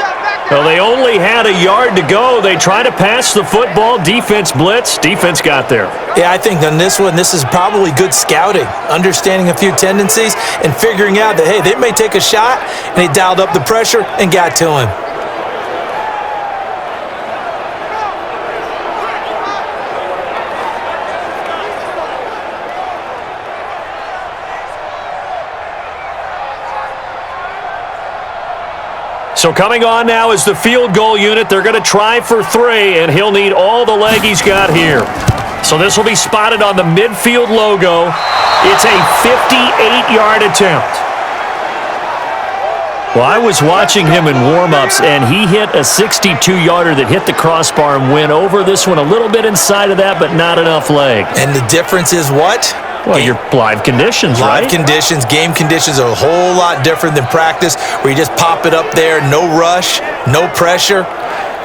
Well, they only had a yard to go. They try to pass the football. Defense blitz. Defense got there. Yeah, I think on this one, this is probably good scouting, understanding a few tendencies and figuring out that, hey, they may take a shot, and they dialed up the pressure and got to him. So coming on now is the field goal unit. They're going to try for 3, and he'll need all the leg he's got here. So this will be spotted on the midfield logo. It's a 58-yard attempt. Well, I was watching him in warm-ups, and he hit a 62-yarder that hit the crossbar and went over this one a little bit inside of that, but not enough leg. And the difference is what? Well, your live conditions, right? Live conditions, game conditions are a whole lot different than practice where you just pop it up there, no rush, no pressure.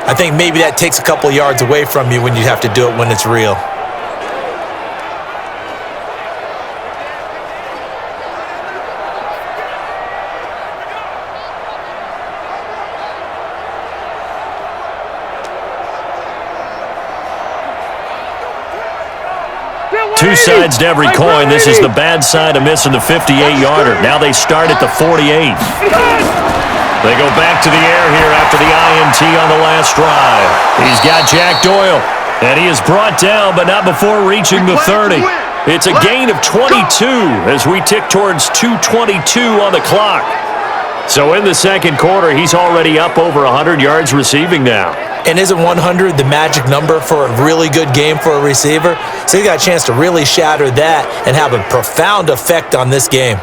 I think maybe that takes a couple yards away from you when you have to do it when it's real. two sides to every coin. This is the bad side of missing the 58-yarder. Now they start at the 48. They go back to the air here after the INT on the last drive. He's got Jack Doyle, and he is brought down, but not before reaching the 30. It's a gain of 22 as we tick towards 2:22 on the clock. So in the second quarter, he's already up over 100 yards receiving now. And isn't 100 the magic number for a really good game for a receiver? So he got a chance to really shatter that and have a profound effect on this game.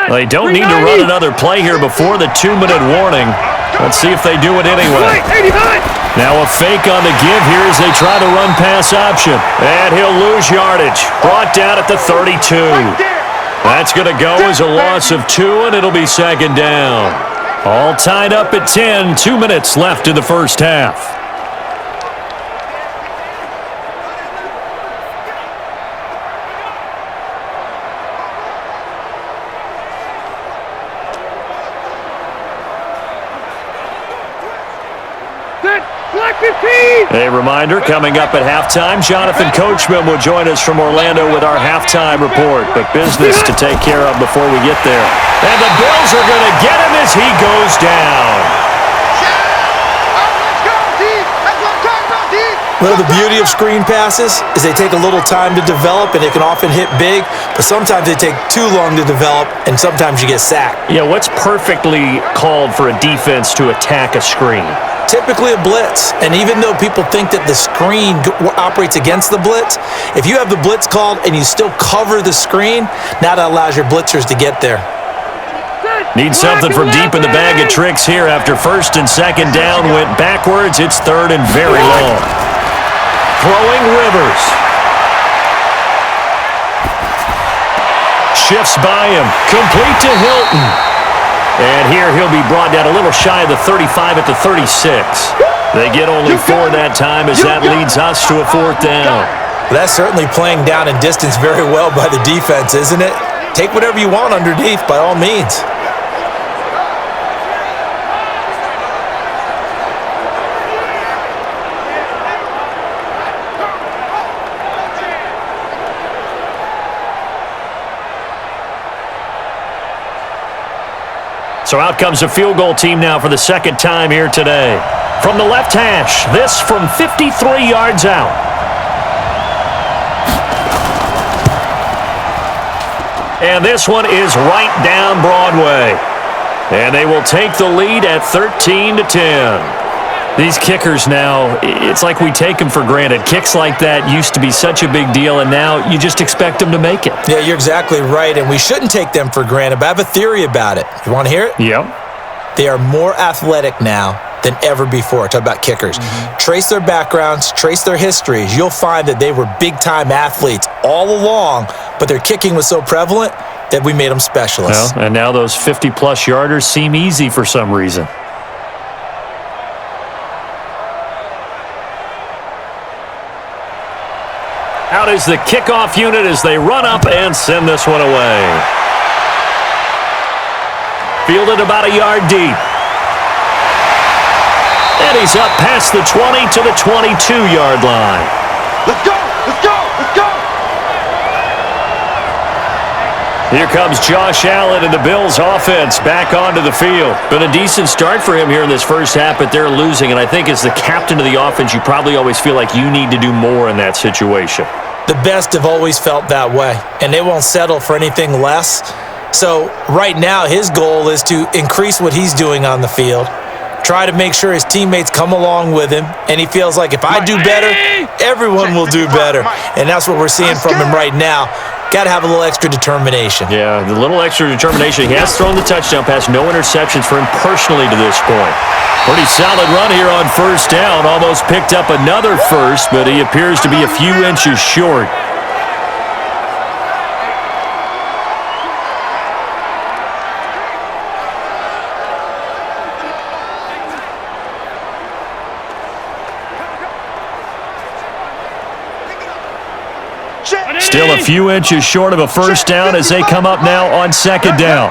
They don't need to run another play here before the 2-minute warning. Let's see if they do it anyway. Now a fake on the give here as they try to run pass option. And he'll lose yardage. Brought down at the 32. That's going to go as a loss of 2, and it'll be second down. All tied up at 10. 2 minutes left in the first half. A reminder, coming up at halftime, Jonathan Coachman will join us from Orlando with our halftime report. But business to take care of before we get there. And the Bills are going to get him as he goes down. Well, the beauty of screen passes is they take a little time to develop, and they can often hit big, but sometimes they take too long to develop, and sometimes you get sacked. Yeah, what's perfectly called for a defense to attack a screen? Typically a blitz, and even though people think that the screen operates against the blitz, if you have the blitz called and you still cover the screen, now that allows your blitzers to get there. Need something from deep in the bag of tricks here after first and second down went backwards. It's third and very long. Throwing Rivers. Shifts by him. Complete to Hilton. And here he'll be brought down a little shy of the 35 at the 36. They get only 4 that time as that leads us to a fourth down. That's certainly playing down in distance very well by the defense, isn't it? Take whatever you want underneath by all means. So out comes a field goal team now for the second time here today. From the left hash, this from 53 yards out. And this one is right down Broadway. And they will take the lead at 13-10. These kickers now, it's like we take them for granted. Kicks like that used to be such a big deal, and now you just expect them to make it. Yeah, you're exactly right, and we shouldn't take them for granted, but I have a theory about it. You want to hear it? Yep. They are more athletic now than ever before. Talk about kickers. Trace their backgrounds, trace their histories. You'll find that they were big-time athletes all along, but their kicking was so prevalent that we made them specialists. Well, and now those 50-plus yarders seem easy for some reason. Out is the kickoff unit as they run up and send this one away. Fielded about a yard deep. And he's up past the 20 to the 22-yard line. Let's go! Let's go! Let's go! Here comes Josh Allen and the Bills offense back onto the field. Been a decent start for him here in this first half, but they're losing. And I think as the captain of the offense, you probably always feel like you need to do more in that situation. The best have always felt that way, and they won't settle for anything less. So right now, his goal is to increase what he's doing on the field, try to make sure his teammates come along with him, and he feels like if I do better, everyone will do better. And that's what we're seeing from him right now. Got to have a little extra determination. Yeah, the little extra determination. He has thrown the touchdown pass, no interceptions for him personally to this point. Pretty solid run here on first down. Almost picked up another first, but he appears to be a few inches short. Still a few inches short of a first down as they come up now on second down.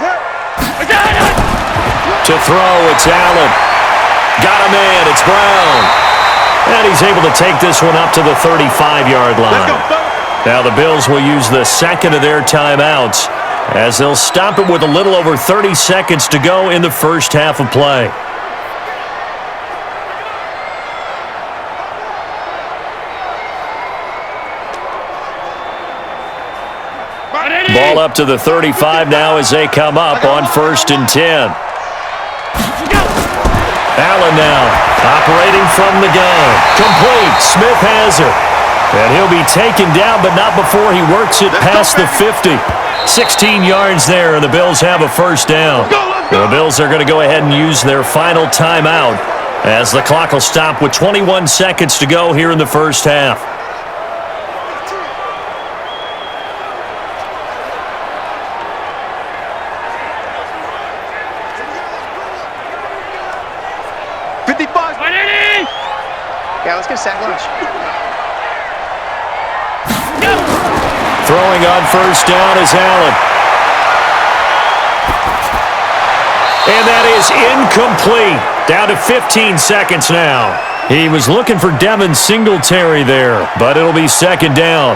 To throw, it's Allen. Got a man, it's Brown. And he's able to take this one up to the 35-yard line. Now the Bills will use the second of their timeouts as they'll stop it with a little over 30 seconds to go in the first half of play. Ball up to the 35 now as they come up on 1st and 10. Allen now operating from the gun. Complete. Smith has it. And he'll be taken down, but not before he works it past the 50. 16 yards there, and the Bills have a first down. The Bills are going to go ahead and use their final timeout as the clock will stop with 21 seconds to go here in the first half. Yeah, let's get a sack lunch. Throwing on first down is Allen. And that is incomplete. Down to 15 seconds now. He was looking for Devin Singletary there, but it'll be second down.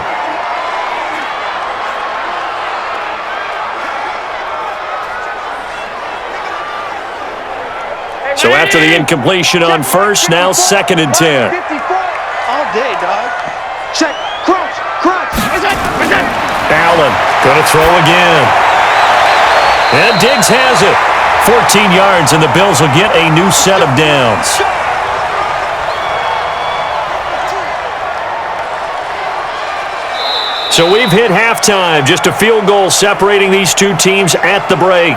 So after the incompletion on first, now 2nd and 10. All day, dog. Check. Crouch. Allen going to throw again. And Diggs has it. 14 yards, and the Bills will get a new set of downs. So we've hit halftime. Just a field goal separating these two teams at the break.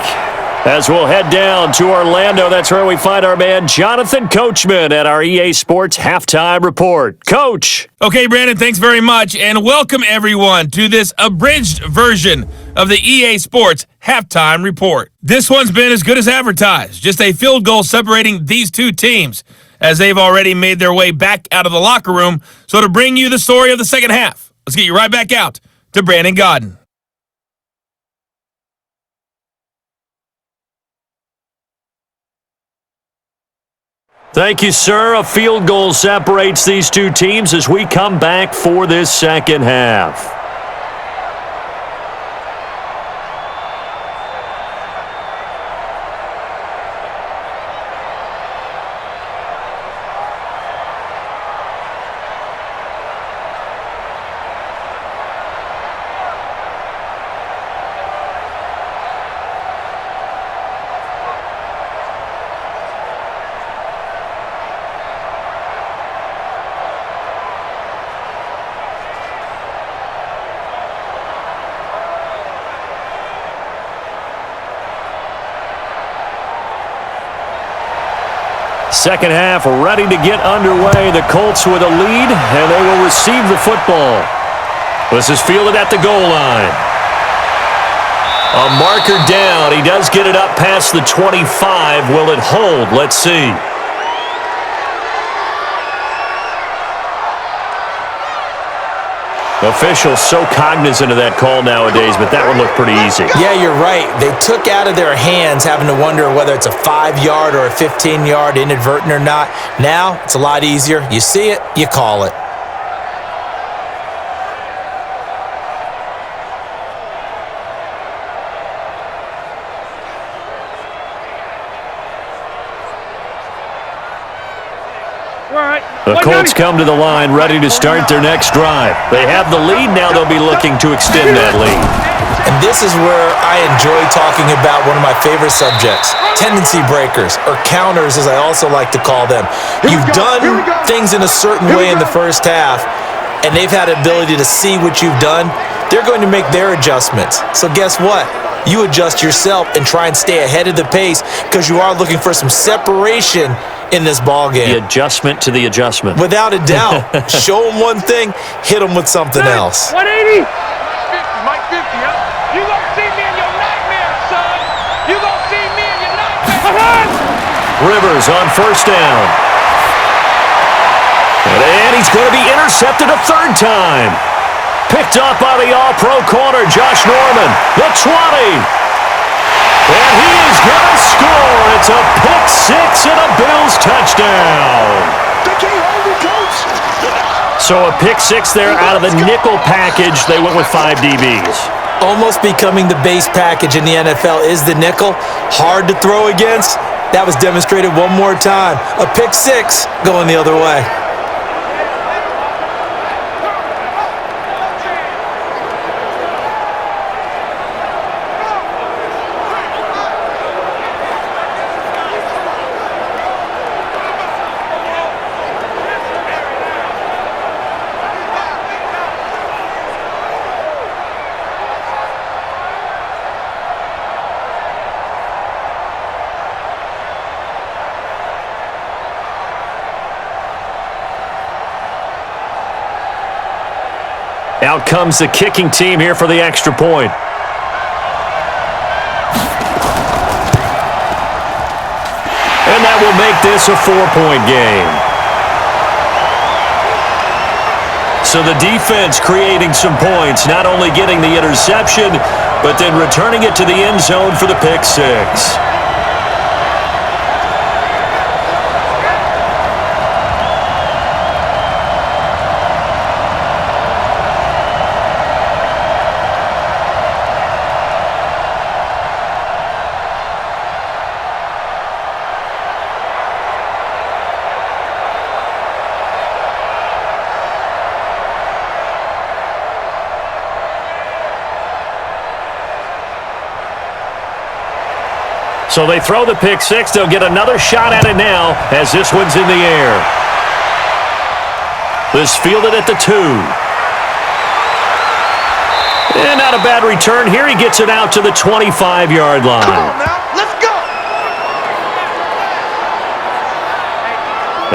As we'll head down to Orlando, that's where we find our man Jonathan Coachman at our EA Sports Halftime Report. Coach. Okay, Brandon, thanks very much, and welcome everyone to this abridged version of the EA Sports Halftime Report. This one's been as good as advertised, just a field goal separating these two teams as they've already made their way back out of the locker room. So to bring you the story of the second half, let's get you right back out to Brandon Godden. Thank you, sir. A field goal separates these two teams as we come back for this second half. Second half ready to get underway. The Colts with a lead, and they will receive the football. This is fielded at the goal line. A marker down. He does get it up past the 25. Will it hold? Let's see. Officials so cognizant of that call nowadays, but that one looked pretty easy. Yeah, you're right. They took out of their hands having to wonder whether it's a 5-yard or a 15-yard inadvertent or not. Now, it's a lot easier. You see it, you call it. The Colts come to the line ready to start their next drive. They have the lead. Now they'll be looking to extend that lead. And this is where I enjoy talking about one of my favorite subjects, tendency breakers, or counters as I also like to call them. You've done things in a certain way in the first half, and they've had the ability to see what you've done. They're going to make their adjustments. So guess what? You adjust yourself and try and stay ahead of the pace because you are looking for some separation in this ball game. The adjustment to the adjustment. Without a doubt. Show them one thing, hit them with something else. 180. Mike 50, huh? You gonna see me in your nightmare, son. You gonna see me in your nightmare. Rivers on first down. And he's going to be intercepted a third time. Picked up by the all-pro corner, Josh Norman. The 20. And he is going to score. It's a pick six and a Bills touchdown. They can't hold it, coach. So a pick six there out of the nickel package. They went with 5 DBs. Almost becoming the base package in the NFL is the nickel. Hard to throw against. That was demonstrated one more time. A pick six going the other way. Out comes the kicking team here for the extra point. And that will make this a 4-point game. So the defense creating some points, not only getting the interception, but then returning it to the end zone for the pick six. So they throw the pick six. They'll get another shot at it now as this one's in the air. This fielded at the 2. And not a bad return here. He gets it out to the 25-yard line. Come on now, let's go!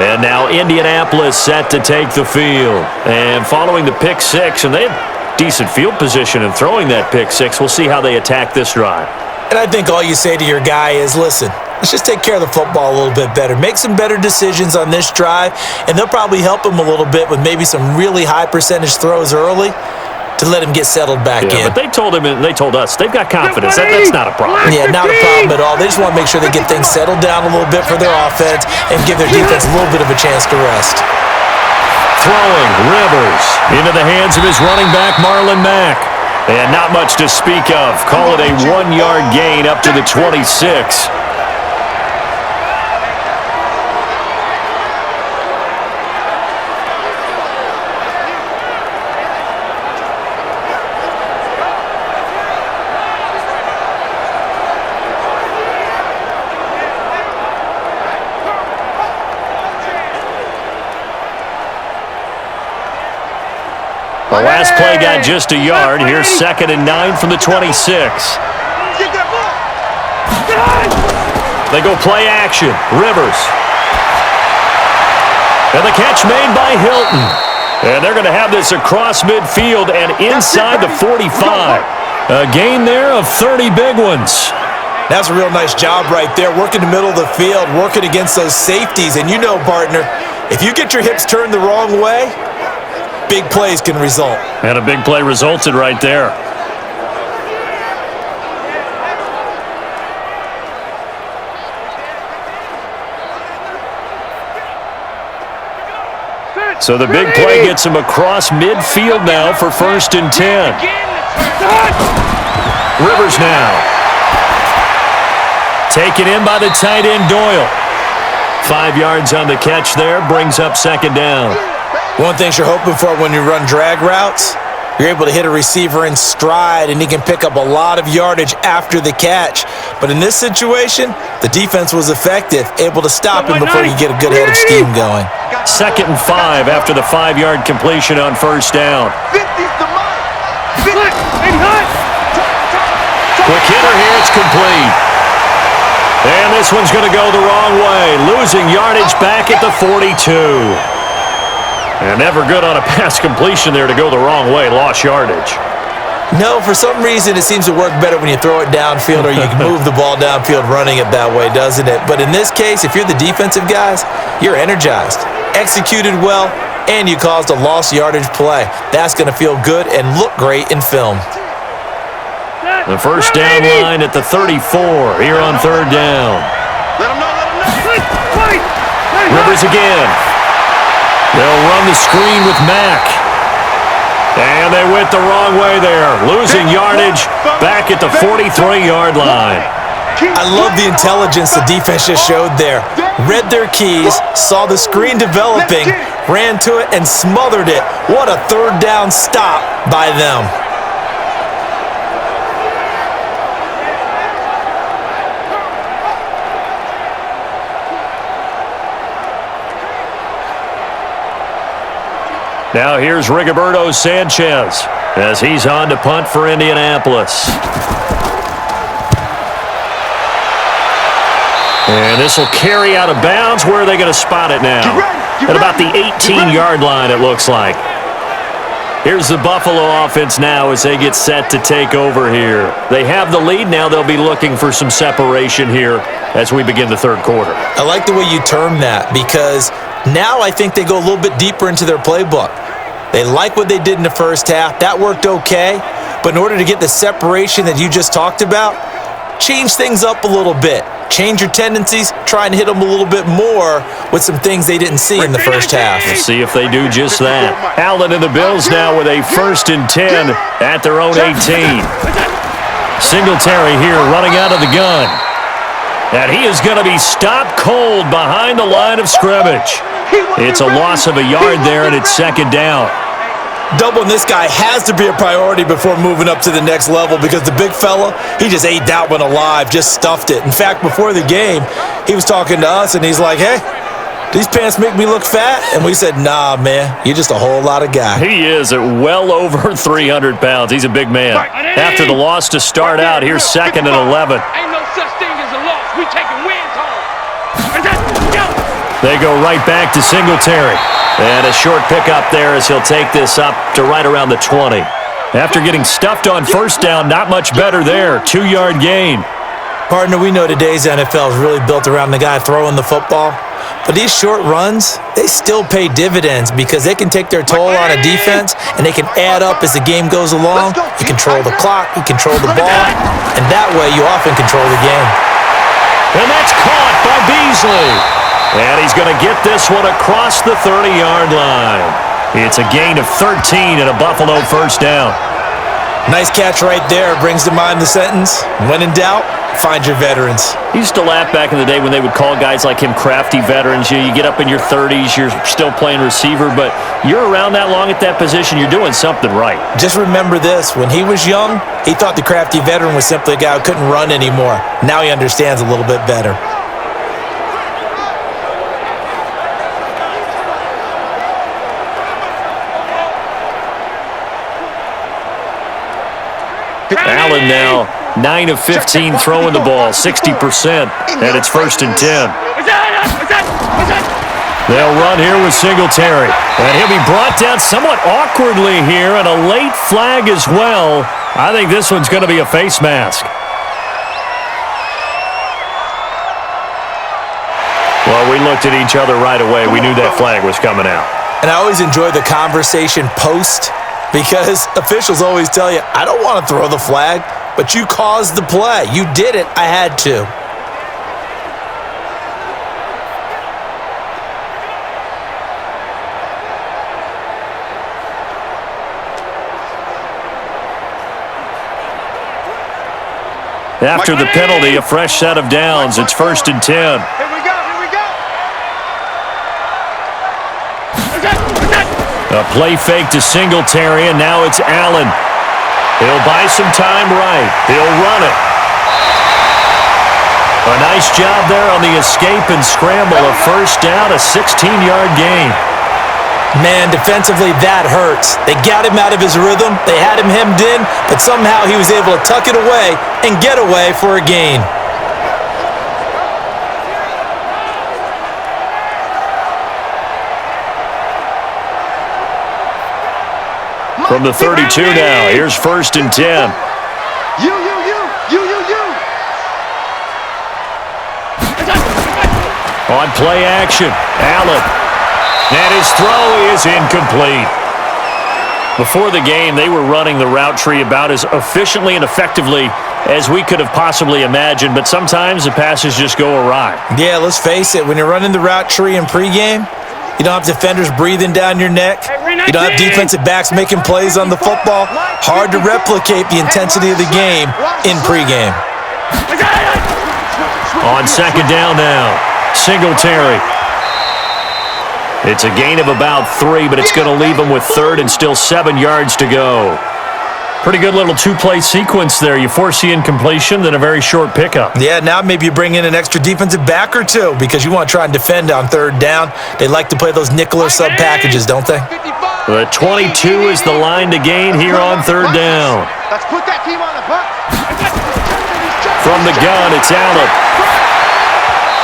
And now Indianapolis set to take the field. And following the pick six, and they had decent field position in throwing that pick six. We'll see how they attack this drive. And I think all you say to your guy is, listen, let's just take care of the football a little bit better. Make some better decisions on this drive, and they'll probably help him a little bit with maybe some really high percentage throws early to let him get settled back in. But they told him, and they told us, they've got confidence. That's not a problem. Yeah, not a problem at all. They just want to make sure they get things settled down a little bit for their offense and give their defense a little bit of a chance to rest. Throwing, Rivers into the hands of his running back, Marlon Mack. And not much to speak of. Call it a 1-yard gain up to the 26. The last play got just a yard. Here's 2nd and 9 from the 26. They go play action. Rivers. And the catch made by Hilton. And they're going to have this across midfield and inside the 45. A gain there of 30 big ones. That's a real nice job right there, working the middle of the field, working against those safeties. And you know, partner, if you get your hips turned the wrong way, big plays can result. And a big play resulted right there. So the big play gets him across midfield now for 1st and 10. Rivers now. Taken in by the tight end Doyle. 5 yards on the catch there, brings up 2nd down. One thing you're hoping for when you run drag routes, you're able to hit a receiver in stride and he can pick up a lot of yardage after the catch. But in this situation, the defense was effective, able to stop him before you get a good head of steam going. 2nd and 5 after the 5-yard completion on 1st down. Quick hitter here, it's complete. And this one's going to go the wrong way, losing yardage back at the 42. And never good on a pass completion there to go the wrong way, lost yardage. No, for some reason it seems to work better when you throw it downfield or you can move the ball downfield running it that way, doesn't it? But in this case, if you're the defensive guys, you're energized, executed well, and you caused a lost yardage play. That's going to feel good and look great in film. The 1st down line at the 34 here on 3rd down. Let him know. Rivers again. They'll run the screen with Mack. And they went the wrong way there. Losing yardage back at the 43-yard line. I love the intelligence the defense just showed there. Read their keys, saw the screen developing, ran to it, and smothered it. What a third down stop by them. Now here's Rigoberto Sanchez as he's on to punt for Indianapolis. And this will carry out of bounds. Where are they going to spot it now? At about the 18-yard line, it looks like. Here's the Buffalo offense now as they get set to take over here. They have the lead. Now they'll be looking for some separation here as we begin the third quarter. I like the way you term that because now I think they go a little bit deeper into their playbook. They like what they did in the first half. That worked okay. But in order to get the separation that you just talked about, change things up a little bit. Change your tendencies. Try and hit them a little bit more with some things they didn't see in the first half. We'll see if they do just that. Allen and the Bills now with a 1st and 10 at their own 18. Singletary here running out of the gun. And he is going to be stopped cold behind the line of scrimmage. It's a loss of a yard there, and it's 2nd down. Doubling this guy has to be a priority before moving up to the next level because the big fella, he just ate that one alive, just stuffed it. In fact, before the game, he was talking to us, and he's like, hey, these pants make me look fat? And we said, nah, man, you're just a whole lot of guy. He is at well over 300 pounds. He's a big man. After the loss to start out, here's 2nd and 11. Ain't no such thing as a loss. We taking wins home. They go right back to Singletary. And a short pickup there as he'll take this up to right around the 20. After getting stuffed on 1st down, not much better there. 2-yard gain. Partner, we know today's NFL is really built around the guy throwing the football. But these short runs, they still pay dividends because they can take their toll on a defense and they can add up as the game goes along. You control the clock, you control the ball, and that way you often control the game. And that's caught by Beasley. And he's going to get this one across the 30-yard line. It's a gain of 13 and a Buffalo 1st down. Nice catch right there. Brings to mind the sentence, when in doubt, find your veterans. He used to laugh back in the day when they would call guys like him crafty veterans. You get up in your 30s, you're still playing receiver, but you're around that long at that position, you're doing something right. Just remember this. When he was young, he thought the crafty veteran was simply a guy who couldn't run anymore. Now he understands a little bit better. Allen now 9 of 15 throwing the ball, 60%, and it's 1st and 10. They'll run here with Singletary, and he'll be brought down somewhat awkwardly here, and a late flag as well. I think this one's going to be a face mask. Well, we looked at each other right away. We knew that flag was coming out. And I always enjoy the conversation post because officials always tell you, I don't want to throw the flag, but you caused the play. You did it. I had to. After the penalty, a fresh set of downs. It's 1st and 10. Here we go. A play fake to Singletary, and now it's Allen. He'll buy some time right. He'll run it. A nice job there on the escape and scramble. A 1st down, a 16-yard gain. Man, defensively, that hurts. They got him out of his rhythm. They had him hemmed in, but somehow he was able to tuck it away and get away for a gain. From the 32 now, here's 1st and 10. You. On play action, Allen. And his throw is incomplete. Before the game, they were running the route tree about as efficiently and effectively as we could have possibly imagined, but sometimes the passes just go awry. Yeah, let's face it. When you're running the route tree in pregame, You don't have defenders breathing down your neck. You don't have defensive backs making plays on the football. Hard to replicate the intensity of the game in pregame. On second down now, Singletary. It's a gain of about 3, but it's going to leave him with third and still 7 yards to go. Pretty good little two-play sequence there. You force the incompletion, then a very short pickup. Yeah, now maybe you bring in an extra defensive back or two because you want to try and defend on third down. They like to play those nickel or sub packages, don't they? The 22 is the line to gain here on third down. Let's put that team on the bus. From the gun, it's Allen.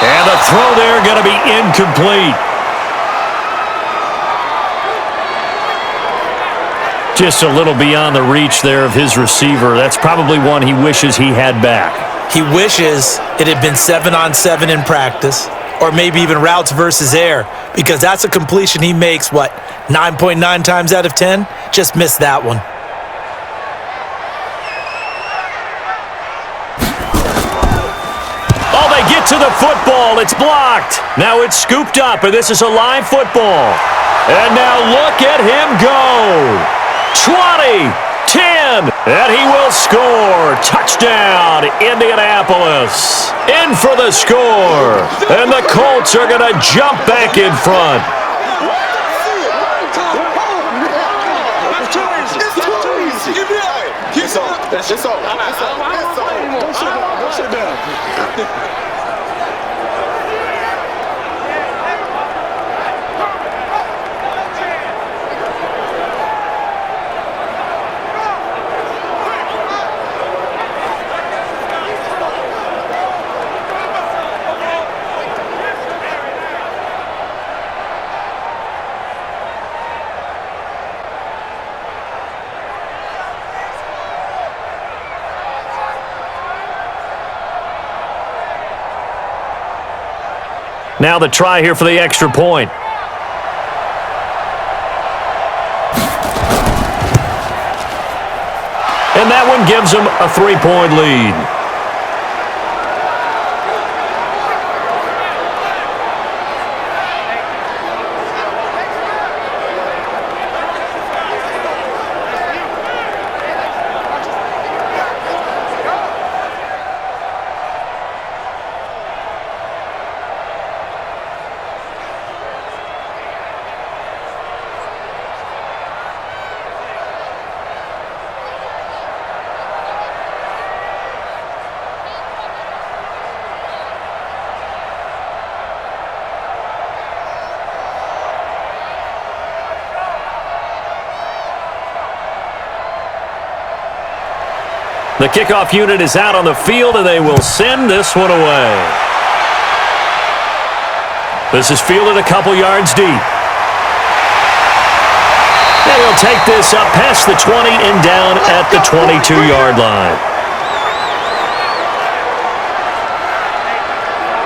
And the throw there going to be incomplete. Just a little beyond the reach there of his receiver. That's probably one he wishes he had back. He wishes it had been 7-on-7 in practice, or maybe even routes versus air, because that's a completion he makes, 9.9 times out of 10? Just missed that one. Oh, they get to the football. It's blocked. Now it's scooped up, and this is a live football. And now look at him go. 20, 10, and he will score. Touchdown, Indianapolis. In for the score. And the Colts are going to jump back in front. Now the try here for the extra point. And that one gives them a 3-point lead. The kickoff unit is out on the field, and they will send this one away. This is fielded a couple yards deep. And he'll take this up past the 20 and down at the 22-yard line.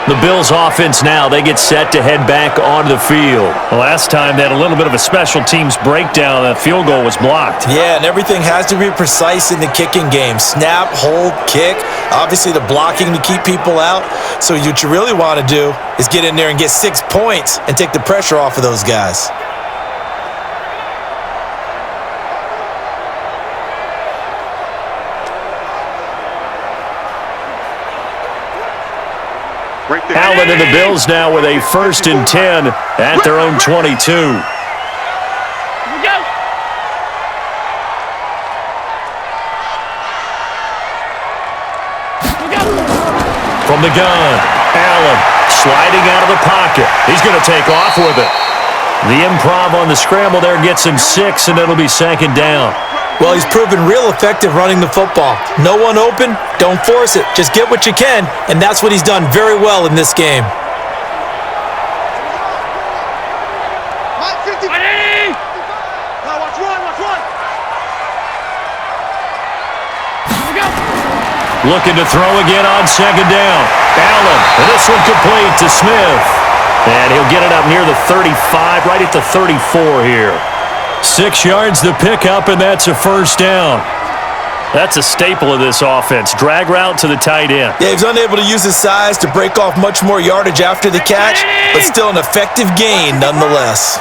The Bills' offense now, they get set to head back onto the field. Last time they had a little bit of a special teams breakdown. That field goal was blocked. Yeah, and everything has to be precise in the kicking game. Snap, hold, kick. Obviously the blocking to keep people out. So what you really want to do is get in there and get 6 points and take the pressure off of those guys. Allen and the Bills now with a 1st and 10 at their own 22. From the gun, Allen sliding out of the pocket. He's going to take off with it. The improv on the scramble there gets him 6, and it'll be 2nd down. Well, he's proven real effective running the football. No one open, don't force it. Just get what you can, and that's what he's done very well in this game. Looking to throw again on 2nd down. Allen, and this one complete to Smith. And he'll get it up near the 35, right at the 34 here. 6 yards the pickup, and that's a 1st down. That's a staple of this offense. Drag route to the tight end. Yeah, he's unable to use his size to break off much more yardage after the catch, but still an effective gain nonetheless.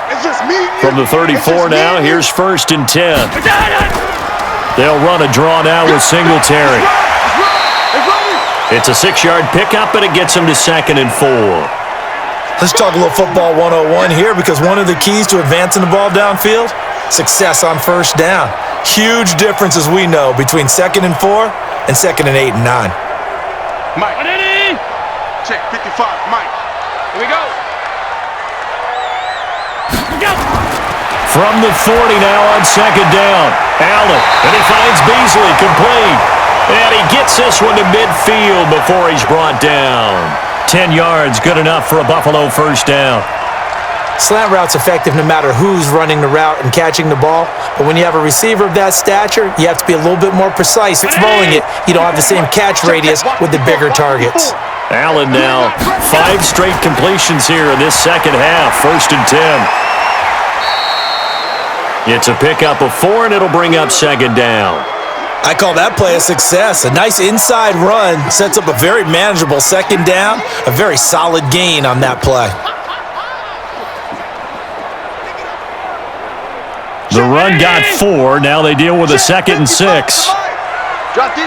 From the 34 now, here's 1st and 10. They'll run a draw now with Singletary. It's a 6-yard pickup, and it gets him to 2nd and 4. Let's talk a little football 101 here, because one of the keys to advancing the ball downfield, success on 1st down. Huge difference, as we know, between 2nd and 4 and 2nd and 8 and 9. Mike. Check 55. Mike. Here we go. From the 40 now on 2nd down. Allen, and he finds Beasley, complete. And he gets this one to midfield before he's brought down. 10 yards, good enough for a Buffalo 1st down. Slant route's effective no matter who's running the route and catching the ball, but when you have a receiver of that stature, you have to be a little bit more precise throwing it. You don't have the same catch radius with the bigger targets. Allen now, 5 straight completions here in this second half. 1st and 10. It's a pickup of 4, and it'll bring up 2nd down. I call that play a success. A nice inside run sets up a very manageable 2nd down, a very solid gain on that play. The run got 4. Now they deal with a 2nd and 6. Drop deep.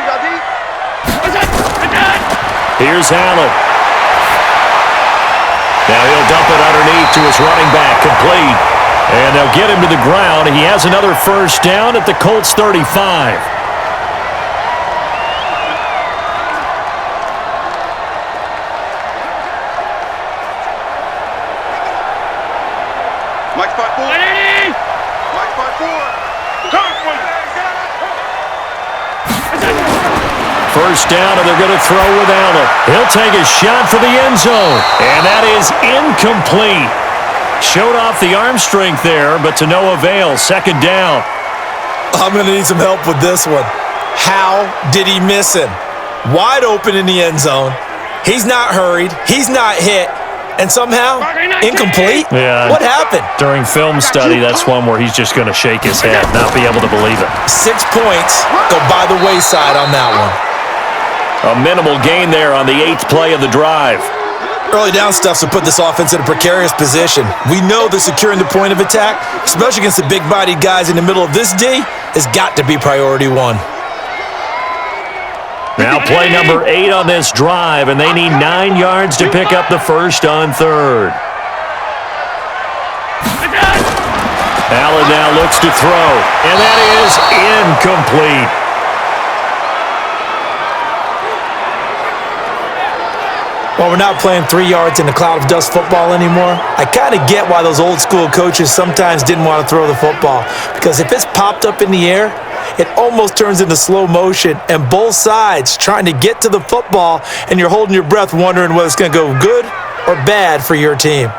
Here's Allen. Now he'll dump it underneath to his running back, complete. And they'll get him to the ground. He has another 1st down at the Colts 35. Mike 5-4. Mike 5-4. Come for you. 1st down, and they're going to throw with Allen. He'll take a shot for the end zone. And that is incomplete. Showed off the arm strength there, but to no avail. 2nd down. I'm going to need some help with this one. How did he miss him? Wide open in the end zone. He's not hurried. He's not hit. And somehow, incomplete? Yeah. What happened? During film study, that's one where he's just going to shake his head, not be able to believe it. 6 points go by the wayside on that one. A minimal gain there on the 8th play of the drive. Early down stuffs will put this offense in a precarious position. We know that securing the point of attack, especially against the big-bodied guys in the middle of this D, has got to be priority 1. Now play number 8 on this drive, and they need 9 yards to pick up the 1st on 3rd. Allen now looks to throw, and that is incomplete. Well, we're not playing 3 yards in a cloud of dust football anymore. I kind of get why those old school coaches sometimes didn't want to throw the football, because if it's popped up in the air, it almost turns into slow motion, and both sides trying to get to the football, and you're holding your breath wondering whether it's going to go good or bad for your team.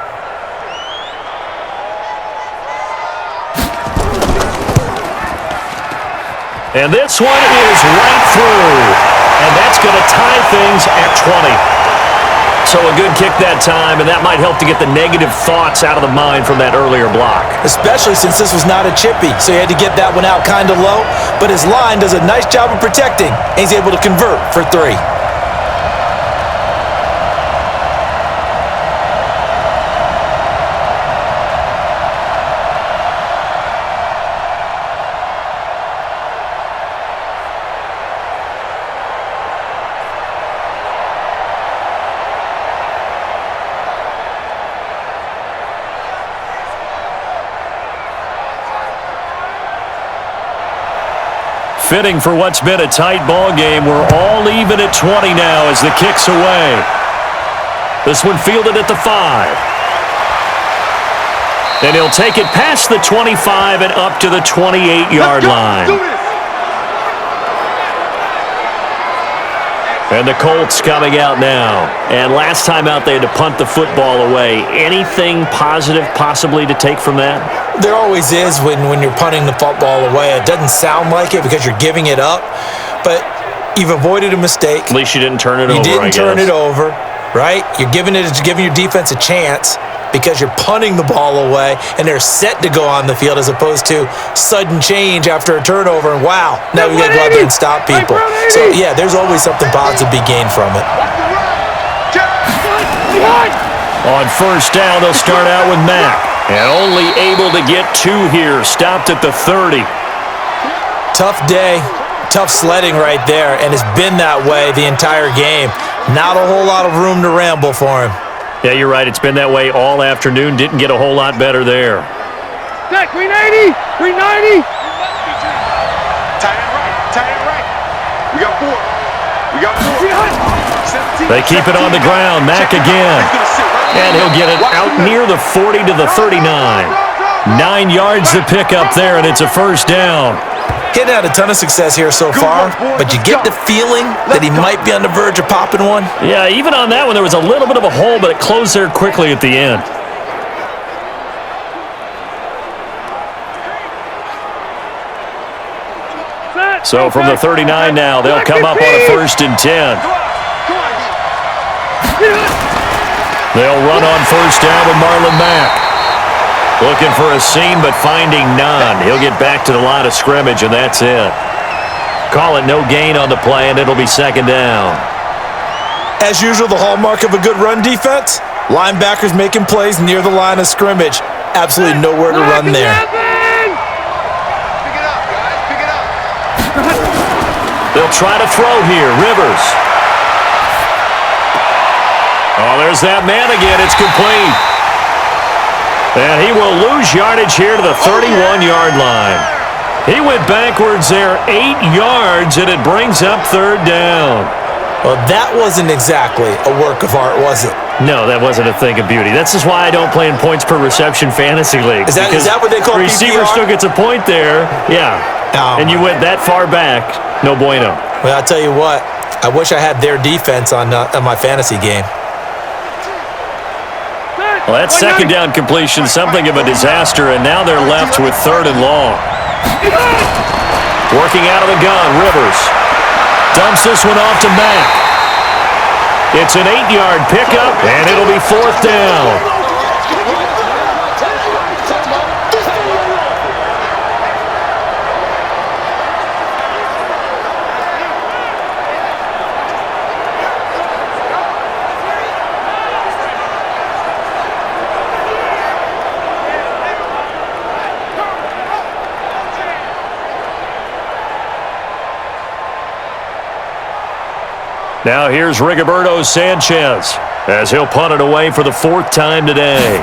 And this one is right through, and that's going to tie things at 20. So a good kick that time, and that might help to get the negative thoughts out of the mind from that earlier block. Especially since this was not a chippy, so he had to get that one out kind of low. But his line does a nice job of protecting, and he's able to convert for 3. Fitting for what's been a tight ball game. We're all even at 20 now as the kick's away. This one fielded at the 5. And he'll take it past the 25 and up to the 28-yard line. And the Colts coming out now. And last time out they had to punt the football away. Anything positive possibly to take from that? There always is when you're punting the football away. It doesn't sound like it because you're giving it up, but you've avoided a mistake. At least you didn't turn it over, You didn't turn it over, right? You're giving your defense a chance. because you're punting the ball away and they're set to go on the field as opposed to sudden change after a turnover. And wow, now we got to go out there and stop people. So, yeah, there's always something positive to be gained from it. On first down, they'll start out with Mack. And only able to get 2 here. Stopped at the 30. Tough day, tough sledding right there, and it's been that way the entire game. Not a whole lot of room to ramble for him. Yeah, you're right. It's been that way all afternoon. Didn't get a whole lot better there. Jack, 390! 390! Tight end right. We got 4. They keep it on the ground. Mack again. And he'll get it out near the 40 to the 39. 9 yards to pick up there, and it's a first down. Getting had a ton of success here so far, but you get the feeling that he might be on the verge of popping one. Yeah, even on that one, there was a little bit of a hole, but it closed there quickly at the end. So from the 39 now, they'll come up on a 1st and 10. They'll run on first down with Marlon Mack. Looking for a seam, but finding none. He'll get back to the line of scrimmage, and that's it. Call it no gain on the play, and it'll be 2nd down. As usual, the hallmark of a good run defense, linebackers making plays near the line of scrimmage. Absolutely nowhere to run there. Pick it up, guys. Pick it up. They'll try to throw here. Rivers. Oh, there's that man again. It's complete. And he will lose yardage here to the 31-yard line. He went backwards there 8 yards, and it brings up 3rd down. Well, that wasn't exactly a work of art, was it? No, that wasn't a thing of beauty. That's just why I don't play in points per reception fantasy leagues. Is that what they call receiver PPR? still gets a point there. Yeah. Oh, and you went that far back. No bueno. Well, I'll tell you what. I wish I had their defense on my fantasy game. Well, that 2nd down completion, something of a disaster, and now they're left with 3rd and long. Working out of the gun, Rivers. Dumps this one off to Mack. It's an 8-yard pickup, and it'll be 4th down. Now here's Rigoberto Sanchez as he'll punt it away for the 4th time today.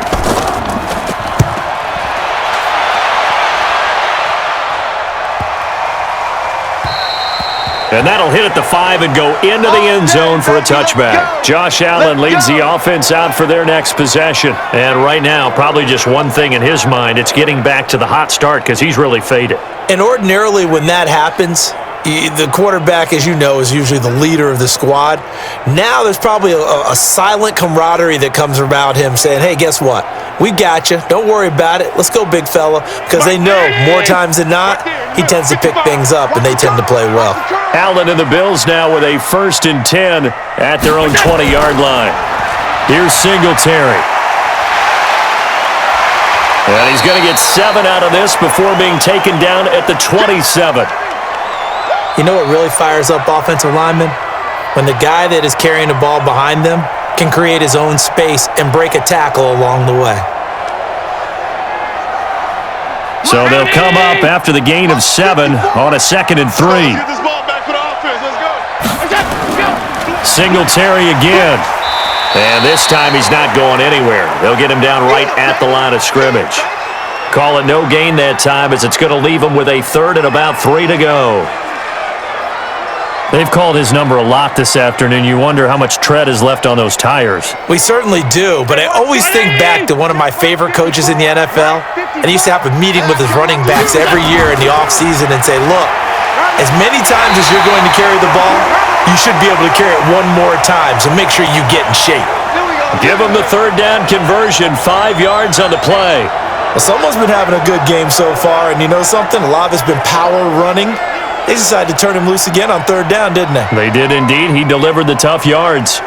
And that'll hit at the 5 and go into the end zone for a touchback. Josh Allen leads the offense out for their next possession. And right now, probably just one thing in his mind. It's getting back to the hot start because he's really faded. And ordinarily when that happens, the quarterback, as you know, is usually the leader of the squad. Now there's probably a silent camaraderie that comes about him saying, hey, guess what? We got you. Don't worry about it. Let's go, big fella. Because they know more times than not, he tends to pick things up, and they tend to play well. Allen and the Bills now with a 1st and 10 at their own 20-yard line. Here's Singletary. And he's going to get 7 out of this before being taken down at the 27. You know what really fires up offensive linemen? When the guy that is carrying the ball behind them can create his own space and break a tackle along the way. So they'll come up after the gain of 7 on a 2nd and 3. Get this ball back for the offense. Let's go. Singletary again. And this time he's not going anywhere. They'll get him down right at the line of scrimmage. Call it no gain that time as it's going to leave him with a 3rd and about 3 to go. They've called his number a lot this afternoon. You wonder how much tread is left on those tires. We certainly do, but I always think back to one of my favorite coaches in the NFL, and he used to have a meeting with his running backs every year in the offseason and say, look, as many times as you're going to carry the ball, you should be able to carry it one more time, so make sure you get in shape. Give him the 3rd down conversion, 5 yards on the play. Well, someone's been having a good game so far, and you know something? A lot of it's been power running. They decided to turn him loose again on 3rd down, didn't they? They did indeed. He delivered the tough yards.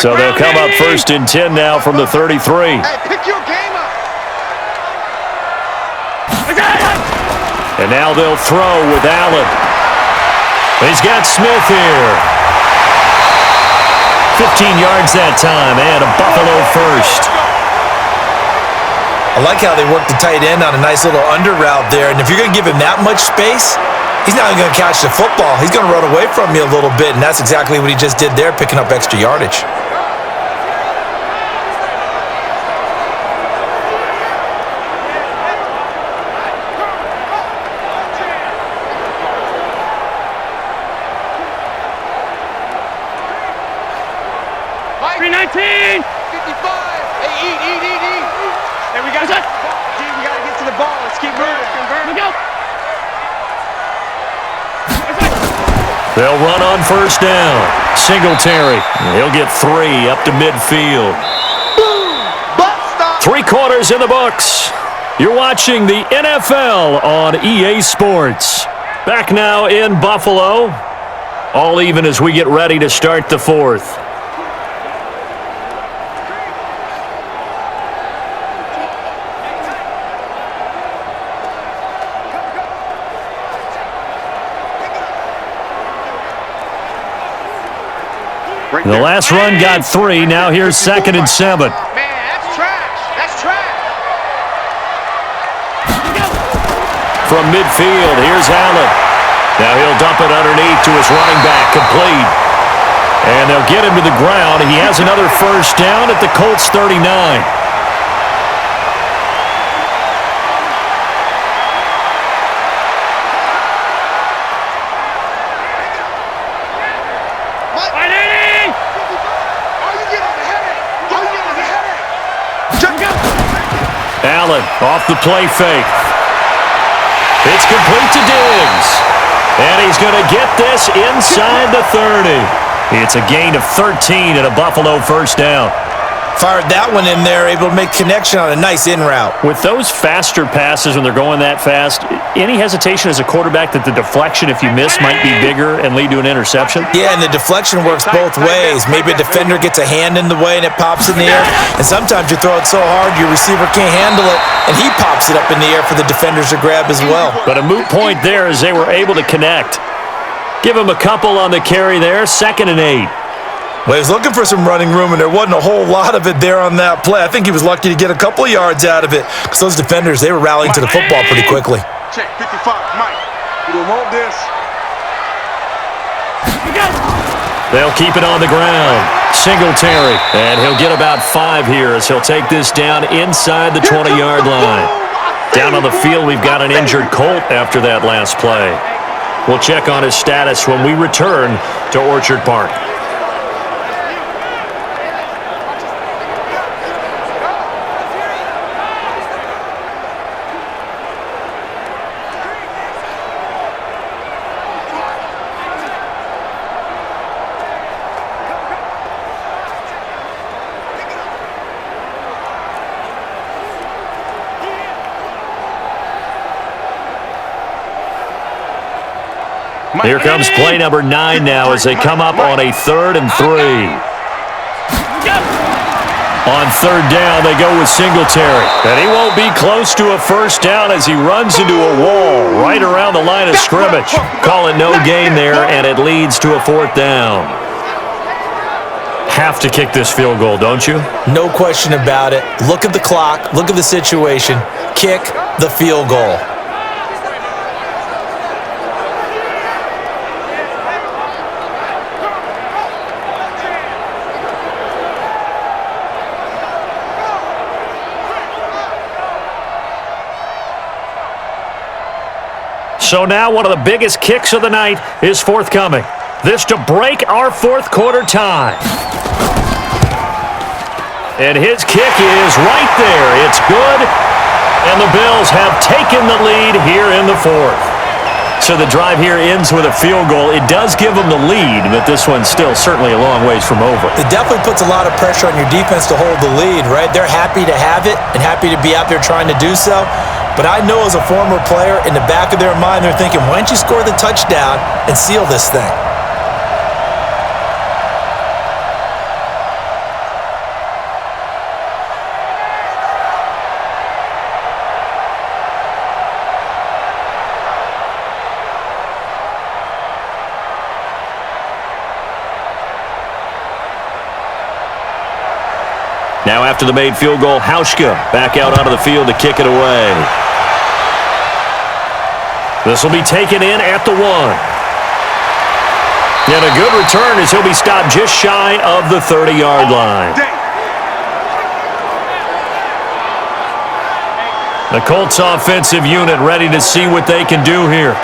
So they'll come up 1st and 10 now from the 33. Hey, pick your game up. And now they'll throw with Allen. He's got Smith here. 15 yards that time, and a Buffalo first. I like how they work the tight end on a nice little under route there. And if you're going to give him that much space, he's not even going to catch the football. He's going to run away from you a little bit, and that's exactly what he just did there, picking up extra yardage. They'll run on 1st down. Singletary. He'll get 3 up to midfield. 3 quarters in the books. You're watching the NFL on EA Sports. Back now in Buffalo. All even as we get ready to start the 4th. The last run got 3. Now here's 2nd and 7. Man, that's trash. That's trash. From midfield, here's Allen. Now he'll dump it underneath to his running back, complete. And they'll get him to the ground. He has another 1st down at the Colts 39. Allen off the play fake. It's complete to Diggs. And he's going to get this inside the 30. It's a gain of 13 and a Buffalo 1st down. Fired that one in there, able to make connection on a nice in route. With those faster passes when they're going that fast, any hesitation as a quarterback that the deflection, if you miss, might be bigger and lead to an interception? Yeah, and the deflection works both ways. Maybe a defender gets a hand in the way and it pops in the air. And sometimes you throw it so hard your receiver can't handle it, and he pops it up in the air for the defenders to grab as well. But a moot point there as they were able to connect. Give him a couple on the carry there, 2nd and 8. Well, he was looking for some running room, and there wasn't a whole lot of it there on that play. I think he was lucky to get a couple of yards out of it because those defenders, they were rallying to the football pretty quickly. Check 55, Mike. You don't want this. They'll keep it on the ground. Singletary, and he'll get about 5 here as he'll take this down inside the 20-yard line. Down on the field, we've got an injured Colt after that last play. We'll check on his status when we return to Orchard Park. Here comes play number 9 now as they come up on a 3rd and 3. On 3rd down, they go with Singletary. And he won't be close to a 1st down as he runs into a wall right around the line of scrimmage. Calling no gain there, and it leads to a 4th down. Have to kick this field goal, don't you? No question about it. Look at the clock. Look at the situation. Kick the field goal. So now one of the biggest kicks of the night is forthcoming. This to break our 4th quarter tie. And his kick is right there. It's good. And the Bills have taken the lead here in the 4th. So the drive here ends with a field goal. It does give them the lead, but this one's still certainly a long ways from over. It definitely puts a lot of pressure on your defense to hold the lead, right? They're happy to have it and happy to be out there trying to do so. But I know as a former player, in the back of their mind, they're thinking, why don't you score the touchdown and seal this thing? Now after the made field goal, Hauschka back out onto the field to kick it away. This will be taken in at the 1. And a good return as he'll be stopped just shy of the 30-yard line. The Colts offensive unit ready to see what they can do here.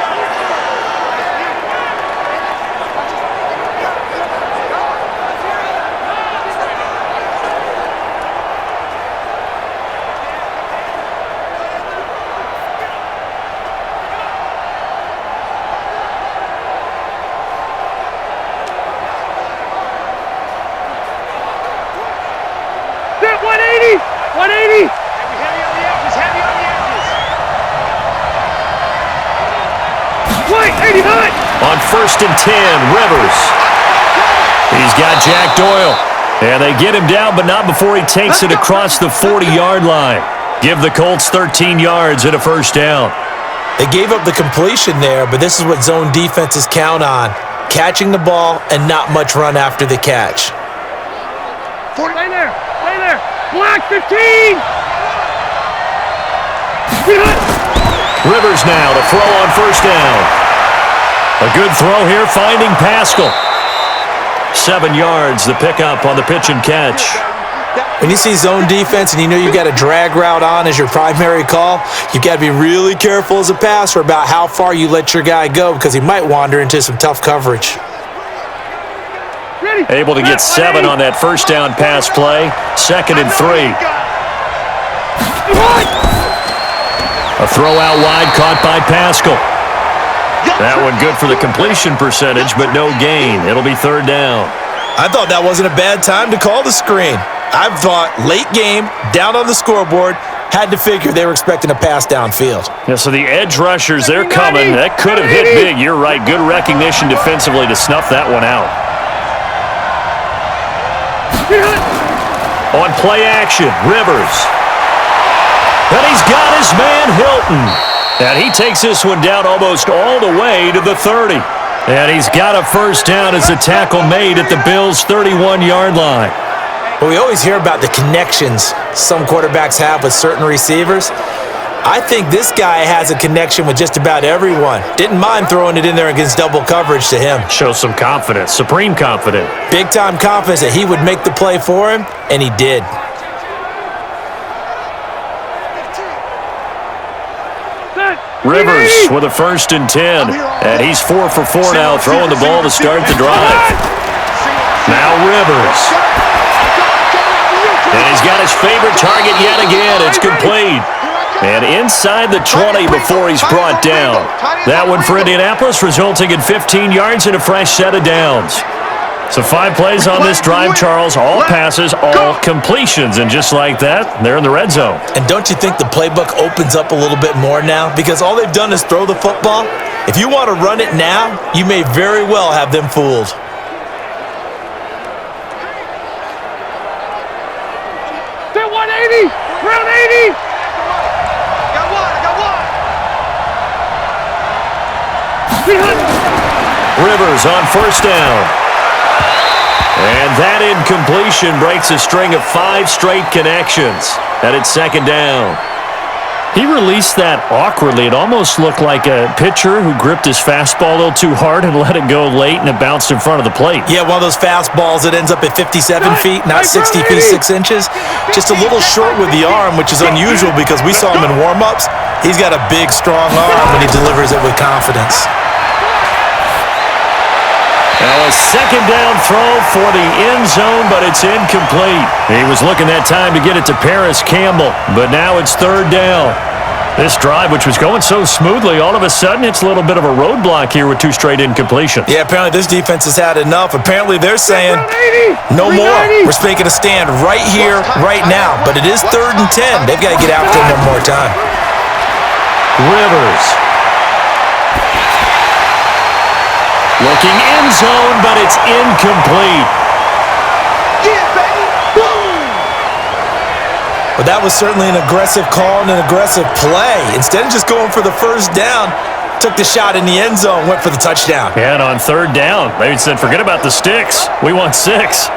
Step 180! 180! Heavy on the edges, heavy on the edges. Wait, 89! On 1st and 10, Rivers. He's got Jack Doyle. And they get him down, but not before he takes it across the 40-yard line. Give the Colts 13 yards and a first down. They gave up the completion there, but this is what zone defenses count on. Catching the ball and not much run after the catch. Stay there! Stay there! Black 15! Rivers now to throw on first down. A good throw here, finding Pascal. 7 yards, the pickup on the pitch and catch. When you see zone defense and you know you've got a drag route on as your primary call, you've got to be really careful as a passer about how far you let your guy go because he might wander into some tough coverage. Able to get 7 on that first down pass play. 2nd and 3. A throw out wide caught by Pascal. That one good for the completion percentage, but no gain. It'll be 3rd down. I thought that wasn't a bad time to call the screen. I thought late game, down on the scoreboard, had to figure they were expecting a pass downfield. Yeah, so the edge rushers, they're coming. That could have hit big. You're right. Good recognition defensively to snuff that one out. On play action, Rivers. And he's got his man, Hilton. And he takes this one down almost all the way to the 30. And he's got a first down as the tackle made at the Bills' 31-yard line. Well, we always hear about the connections some quarterbacks have with certain receivers. I think this guy has a connection with just about everyone. Didn't mind throwing it in there against double coverage to him. Shows some confidence, supreme confidence. Big-time confidence that he would make the play for him, and he did. Rivers with a 1st and 10. And he's 4 for 4 now, throwing the ball to start the drive. Now Rivers. And he's got his favorite target yet again. It's complete. And inside the 20 before he's brought down. That one for Indianapolis, resulting in 15 yards and a fresh set of downs. So 5 plays on this drive, Charles. All passes, all completions. And just like that, they're in the red zone. And don't you think the playbook opens up a little bit more now? Because all they've done is throw the football. If you want to run it now, you may very well have them fooled. Step 180! Round 80! Got one! Rivers on first down. And that incompletion breaks a string of 5 straight connections. And it's 2nd down. He released that awkwardly. It almost looked like a pitcher who gripped his fastball a little too hard and let it go late, and it bounced in front of the plate. Yeah, one of those fastballs that ends up at 57 feet, not 60 feet 6 inches. Just a little short with the arm, which is unusual because we saw him in warm-ups. He's got a big, strong arm when he delivers it with confidence. Now a 2nd down throw for the end zone, but it's incomplete. He was looking that time to get it to Paris Campbell, but now it's 3rd down. This drive, which was going so smoothly, all of a sudden it's a little bit of a roadblock here with 2 straight incompletions. Yeah, apparently this defense has had enough. Apparently they're saying, no more. We're making a stand right here, right now. But it is 3rd and 10. They've got to get after him one more time. Rivers. Looking end zone, but it's incomplete. But that was certainly an aggressive call and an aggressive play. Instead of just going for the first down, took the shot in the end zone, went for the touchdown. Yeah, and on 3rd down, they said, forget about the sticks. We want 6.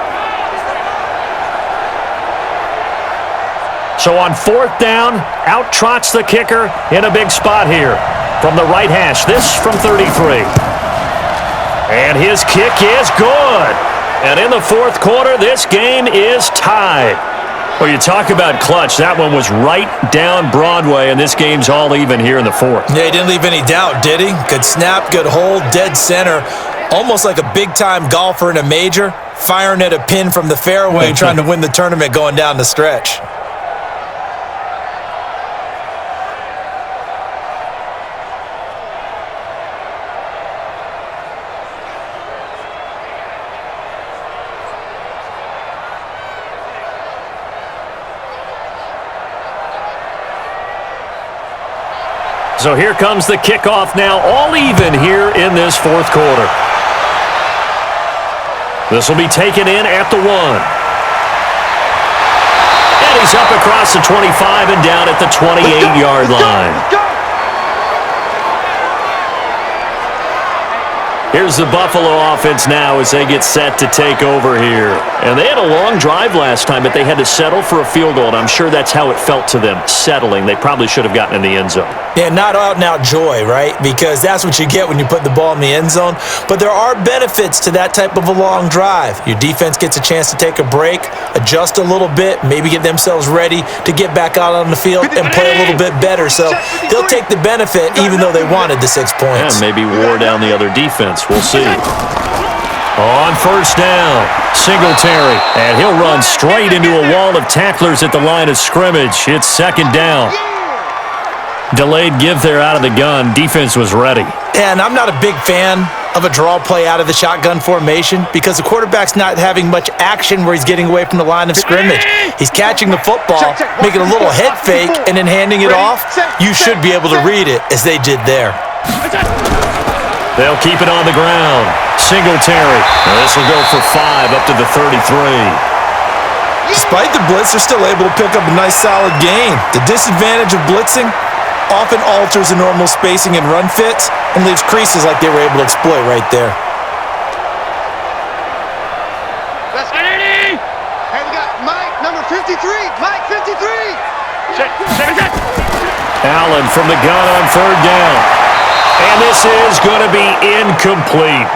So on 4th down, out trots the kicker in a big spot here. From the right hash, this from 33. And his kick is good. And in the 4th quarter, this game is tied. Well, you talk about clutch. That one was right down Broadway, and this game's all even here in the 4th. Yeah, he didn't leave any doubt, did he? Good snap, good hold, dead center. Almost like a big-time golfer in a major, firing at a pin from the fairway, trying to win the tournament going down the stretch. So here comes the kickoff now, all even here in this 4th quarter. This will be taken in at the 1. And he's up across the 25 and down at the 28-yard line. Let's go. Here's the Buffalo offense now as they get set to take over here. And they had a long drive last time, but they had to settle for a field goal, and I'm sure that's how it felt to them, settling. They probably should have gotten in the end zone. Yeah, not out-and-out joy, right? Because that's what you get when you put the ball in the end zone. But there are benefits to that type of a long drive. Your defense gets a chance to take a break, adjust a little bit, maybe get themselves ready to get back out on the field and play a little bit better. So they'll take the benefit even though they wanted the 6 points. And maybe wore down the other defense. We'll see. On 1st down, Singletary, and he'll run straight into a wall of tacklers at the line of scrimmage. It's 2nd down. Delayed give there out of the gun. Defense was ready. And I'm not a big fan of a draw play out of the shotgun formation because the quarterback's not having much action where he's getting away from the line of scrimmage. He's catching the football, making a little head fake, and then handing it off. You should be able to read it as they did there. They'll keep it on the ground. Singletary. This will go for 5 up to the 33. Despite the blitz, they're still able to pick up a nice solid gain. The disadvantage of blitzing often alters the normal spacing and run fits and leaves creases like they were able to exploit right there. Let's get it. Hey, we got Mike, number 53. Mike, 53. Check. Allen from the gun on 3rd down. And this is going to be incomplete.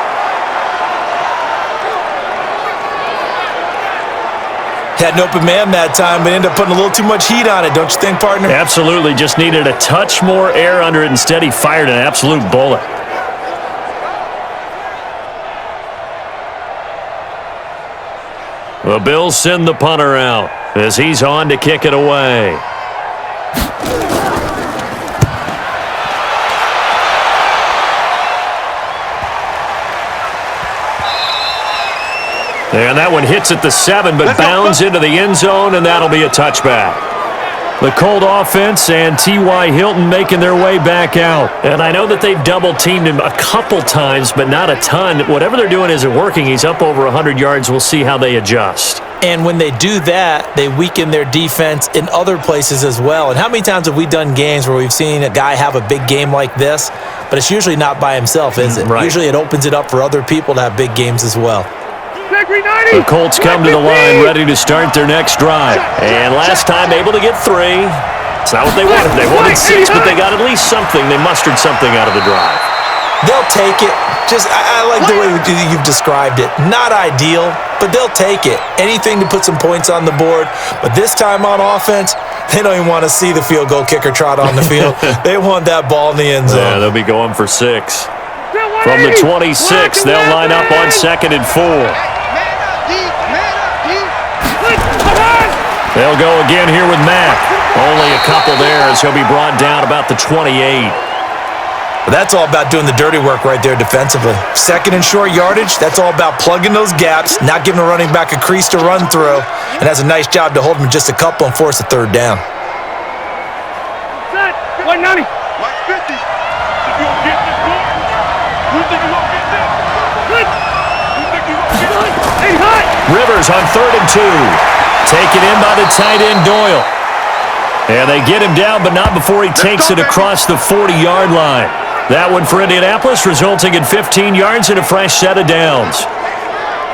Had an open man that time, but ended up putting a little too much heat on it, don't you think, partner? Absolutely. Just needed a touch more air under it. Instead, he fired an absolute bullet. The Bills send the punter out as he's on to kick it away. And that one hits at the 7, but bounds into the end zone, and that'll be a touchback. The Colt offense and T.Y. Hilton making their way back out. And I know that they've double-teamed him a couple times, but not a ton. Whatever they're doing isn't working. He's up over 100 yards. We'll see how they adjust. And when they do that, they weaken their defense in other places as well. And how many times have we done games where we've seen a guy have a big game like this, but it's usually not by himself, is it? Right. Usually it opens it up for other people to have big games as well. The Colts come to the line ready to start their next drive. And last time able to get 3. It's not what they wanted. They wanted 6, but they got at least something. They mustered something out of the drive. They'll take it. I like the way you've described it. Not ideal, but they'll take it. Anything to put some points on the board. But this time on offense, they don't even want to see the field goal kicker trot on the field. They want that ball in the end zone. Yeah, they'll be going for 6. From the 26, they'll line up on 2nd and 4. They'll go again here with Mack. Only a couple there as he'll be brought down about the 28. But that's all about doing the dirty work right there defensively. 2nd and short yardage, that's all about plugging those gaps, not giving a running back a crease to run through, and has a nice job to hold him just a couple and force a 3rd down. 190. Mike 50. If you don't get this one, you think you won't get this? Good. You think you won't get this? Hey, hot. Rivers on 3rd and 2. Taken in by the tight end Doyle. And they get him down, but not before he takes it across the 40-yard line. That one for Indianapolis, resulting in 15 yards and a fresh set of downs.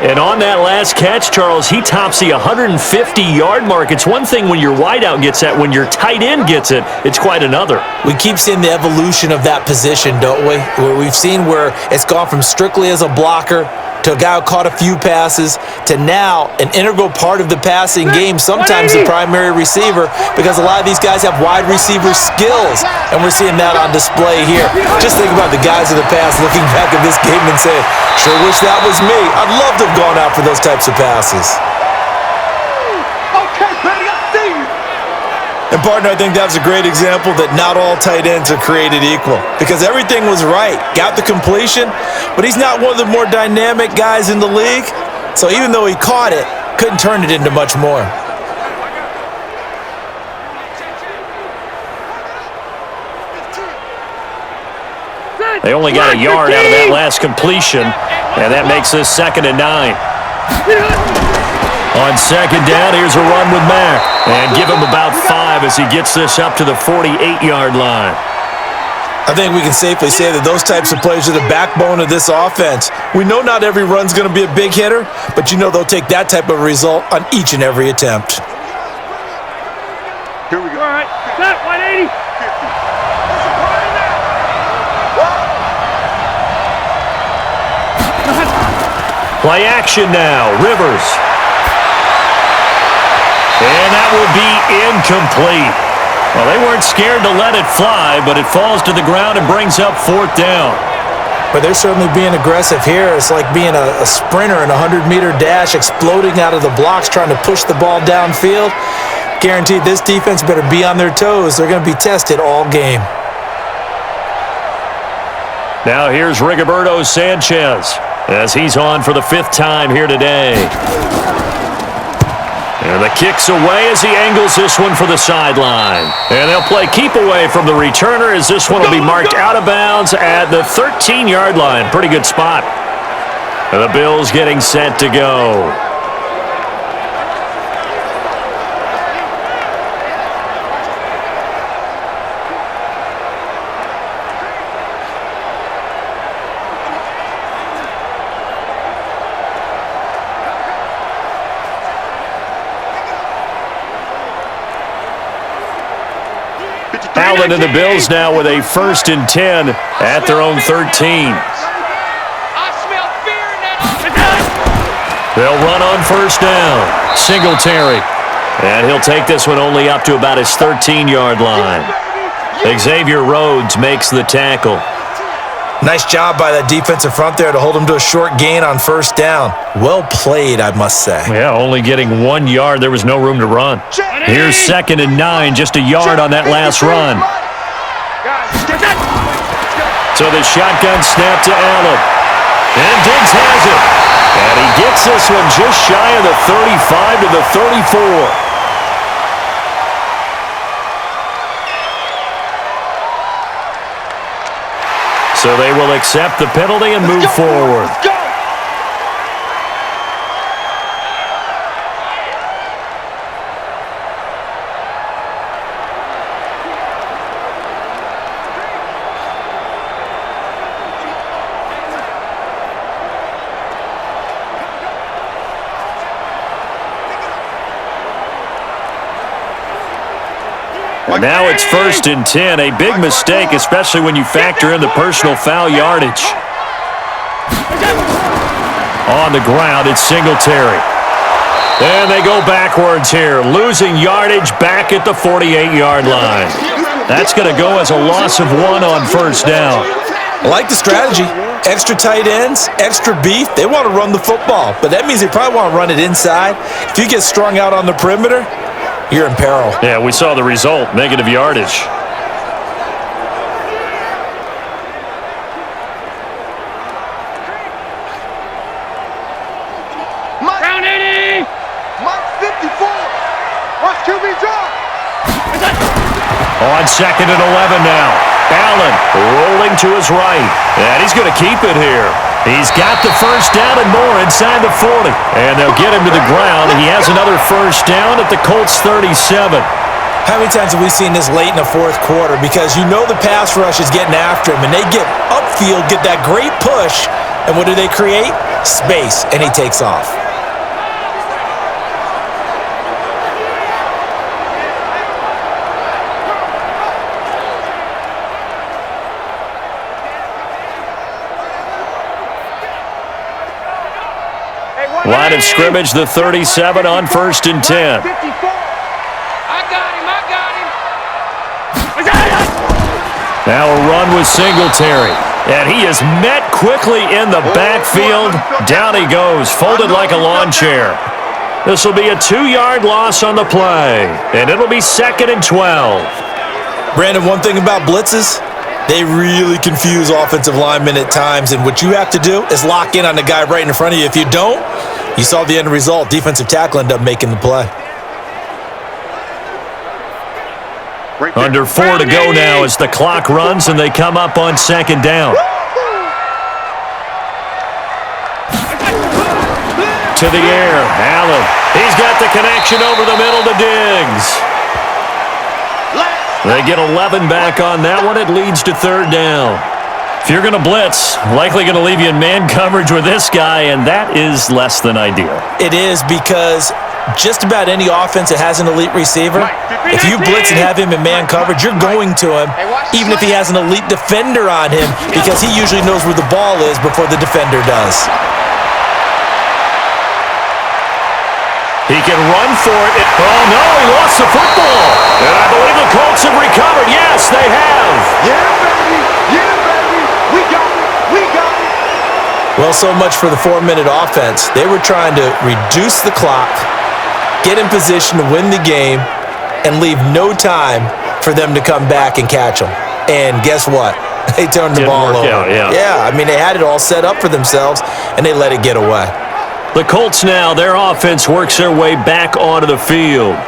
And on that last catch, Charles, he tops the 150-yard mark. It's one thing when your wideout gets that. When your tight end gets it, it's quite another. We keep seeing the evolution of that position, don't we? Where we've seen where it's gone from strictly as a blocker to a guy who caught a few passes to now an integral part of the passing game, sometimes the primary receiver, because a lot of these guys have wide receiver skills, and we're seeing that on display here. Just think about the guys of the past looking back at this game and saying, sure wish that was me. I'd love to have gone out for those types of passes. Okay, buddy, I see you. And partner, I think that was a great example that not all tight ends are created equal, because everything was right. Got the completion, but he's not one of the more dynamic guys in the league. So even though he caught it, couldn't turn it into much more. They only got a yard out of that last completion, and that makes this 2nd and 9. On 2nd down, here's a run with Mack. And give him about 5 as he gets this up to the 48-yard line. I think we can safely say that those types of plays are the backbone of this offense. We know not every run's going to be a big hitter, but you know they'll take that type of result on each and every attempt. Here we go. All right, set, 180. Play action now. Rivers. And that will be incomplete. Well, they weren't scared to let it fly, but it falls to the ground and brings up 4th down. But they're certainly being aggressive here. It's like being a sprinter in a 100-meter dash, exploding out of the blocks, trying to push the ball downfield. Guaranteed this defense better be on their toes. They're going to be tested all game. Now here's Rigoberto Sanchez as he's on for the 5th time here today. And the kick's away as he angles this one for the sideline. And they'll play keep away from the returner as this one will be marked out of bounds at the 13-yard line. Pretty good spot. And the Bills getting set to go. Allen and the Bills now with a 1st and 10 at their own 13. I smell fear in that. They'll run on 1st down. Singletary. And he'll take this one only up to about his 13-yard line. Xavier Rhodes makes the tackle. Nice job by that defensive front there to hold him to a short gain on 1st down. Well played, I must say. Yeah, only getting 1 yard. There was no room to run. Here's 2nd and 9, just a yard on that last run. So the shotgun snap to Allen. And Diggs has it. And he gets this one just shy of the 35 to the 34. So they will accept the penalty and move forward. Now it's 1st and 10, a big mistake, especially when you factor in the personal foul yardage. On the ground, it's Singletary. And they go backwards here, losing yardage back at the 48-yard line. That's going to go as a loss of 1 on 1st down. I like the strategy. Extra tight ends, extra beef. They want to run the football, but that means they probably want to run it inside. If you get strung out on the perimeter, you're in peril. Yeah, we saw the result, negative yardage. Round 80. Mike 54. Watch QB drop. On 2nd and 11 now. Allen rolling to his right. And he's going to keep it here. He's got the 1st down and more inside the 40. And they'll get him to the ground. He has another 1st down at the Colts 37. How many times have we seen this late in the 4th quarter? Because you know the pass rush is getting after him, and they get upfield, get that great push, And what do they create? Space, and he takes off. Line of scrimmage, the 37 on 1st and 10. I got him. Now a run with Singletary. And he is met quickly in the backfield. Down he goes, folded like a lawn chair. This will be a 2-yard loss on the play. And it'll be 2nd and 12. Brandon, one thing about blitzes, they really confuse offensive linemen at times. And what you have to do is lock in on the guy right in front of you. If you don't, you saw the end result. Defensive tackle ended up making the play. Under 4 to go now as the clock runs and they come up on 2nd down. To the air, Allen. He's got the connection over the middle to Diggs. They get 11 back on that one. It leads to 3rd down. If you're going to blitz, likely going to leave you in man coverage with this guy, and that is less than ideal. It is because just about any offense that has an elite receiver, if you blitz and have him in man coverage, you're going to him, even if he has an elite defender on him, because he usually knows where the ball is before the defender does. He can run for it. Oh, no, he lost the football. And I believe the Colts have recovered. Yes, they have. Yeah, baby. Yeah, baby. We got it. We got it. Well, so much for the 4-minute offense. They were trying to reduce the clock, get in position to win the game, and leave no time for them to come back and catch them. And guess what? They turned the ball over. Yeah, I mean, they had it all set up for themselves, and they let it get away. The Colts now, their offense works their way back onto the field.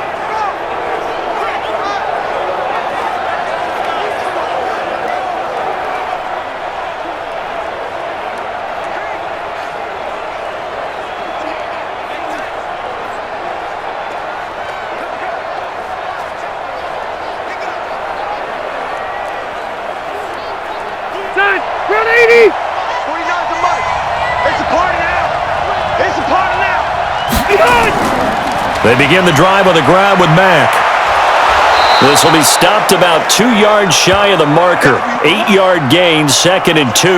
Run 80. 49's the mic. It's a party now. It's a party now. They begin the drive on the ground with Mack. This will be stopped about 2 yards shy of the marker. 8-yard gain, 2nd and 2.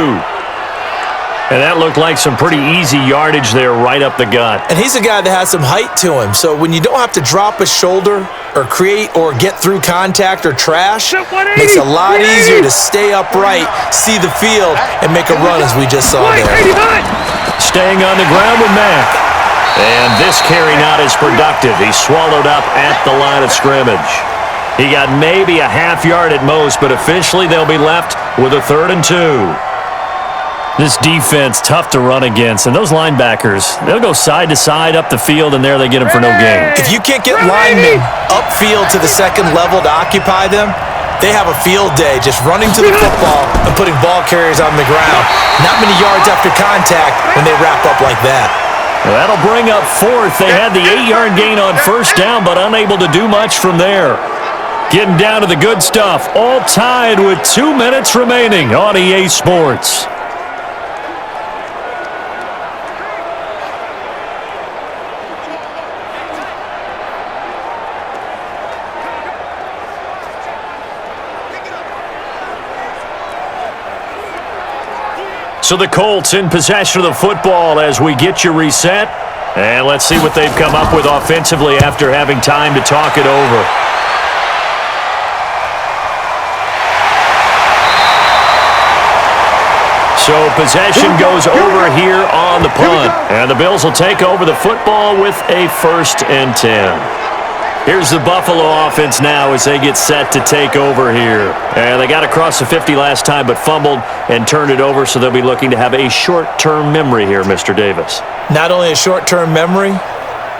And that looked like some pretty easy yardage there right up the gut. And he's a guy that has some height to him. So when you don't have to drop a shoulder or create or get through contact or trash, makes it a lot easier to stay upright, see the field, and make a run as we just saw there. Staying on the ground with Mack. And this carry not as productive. He's swallowed up at the line of scrimmage. He got maybe a half yard at most, but officially they'll be left with a 3rd and 2. This defense, tough to run against. And those linebackers, they'll go side to side up the field, and there they get them for no gain. If you can't get linemen upfield to the 2nd level to occupy them, they have a field day just running to the football and putting ball carriers on the ground. Not many yards after contact when they wrap up like that. Well, that'll bring up 4th. They had the 8-yard gain on 1st down, but unable to do much from there. Getting down to the good stuff. All tied with 2 minutes remaining on EA Sports. So the Colts in possession of the football as we get you reset. And let's see what they've come up with offensively after having time to talk it over. So possession goes over here on the punt. And the Bills will take over the football with a 1st and 10. Here's the Buffalo offense now as they get set to take over here. And they got across the 50 last time but fumbled and turned it over, so they'll be looking to have a short-term memory here, Mr. Davis. Not only a short-term memory,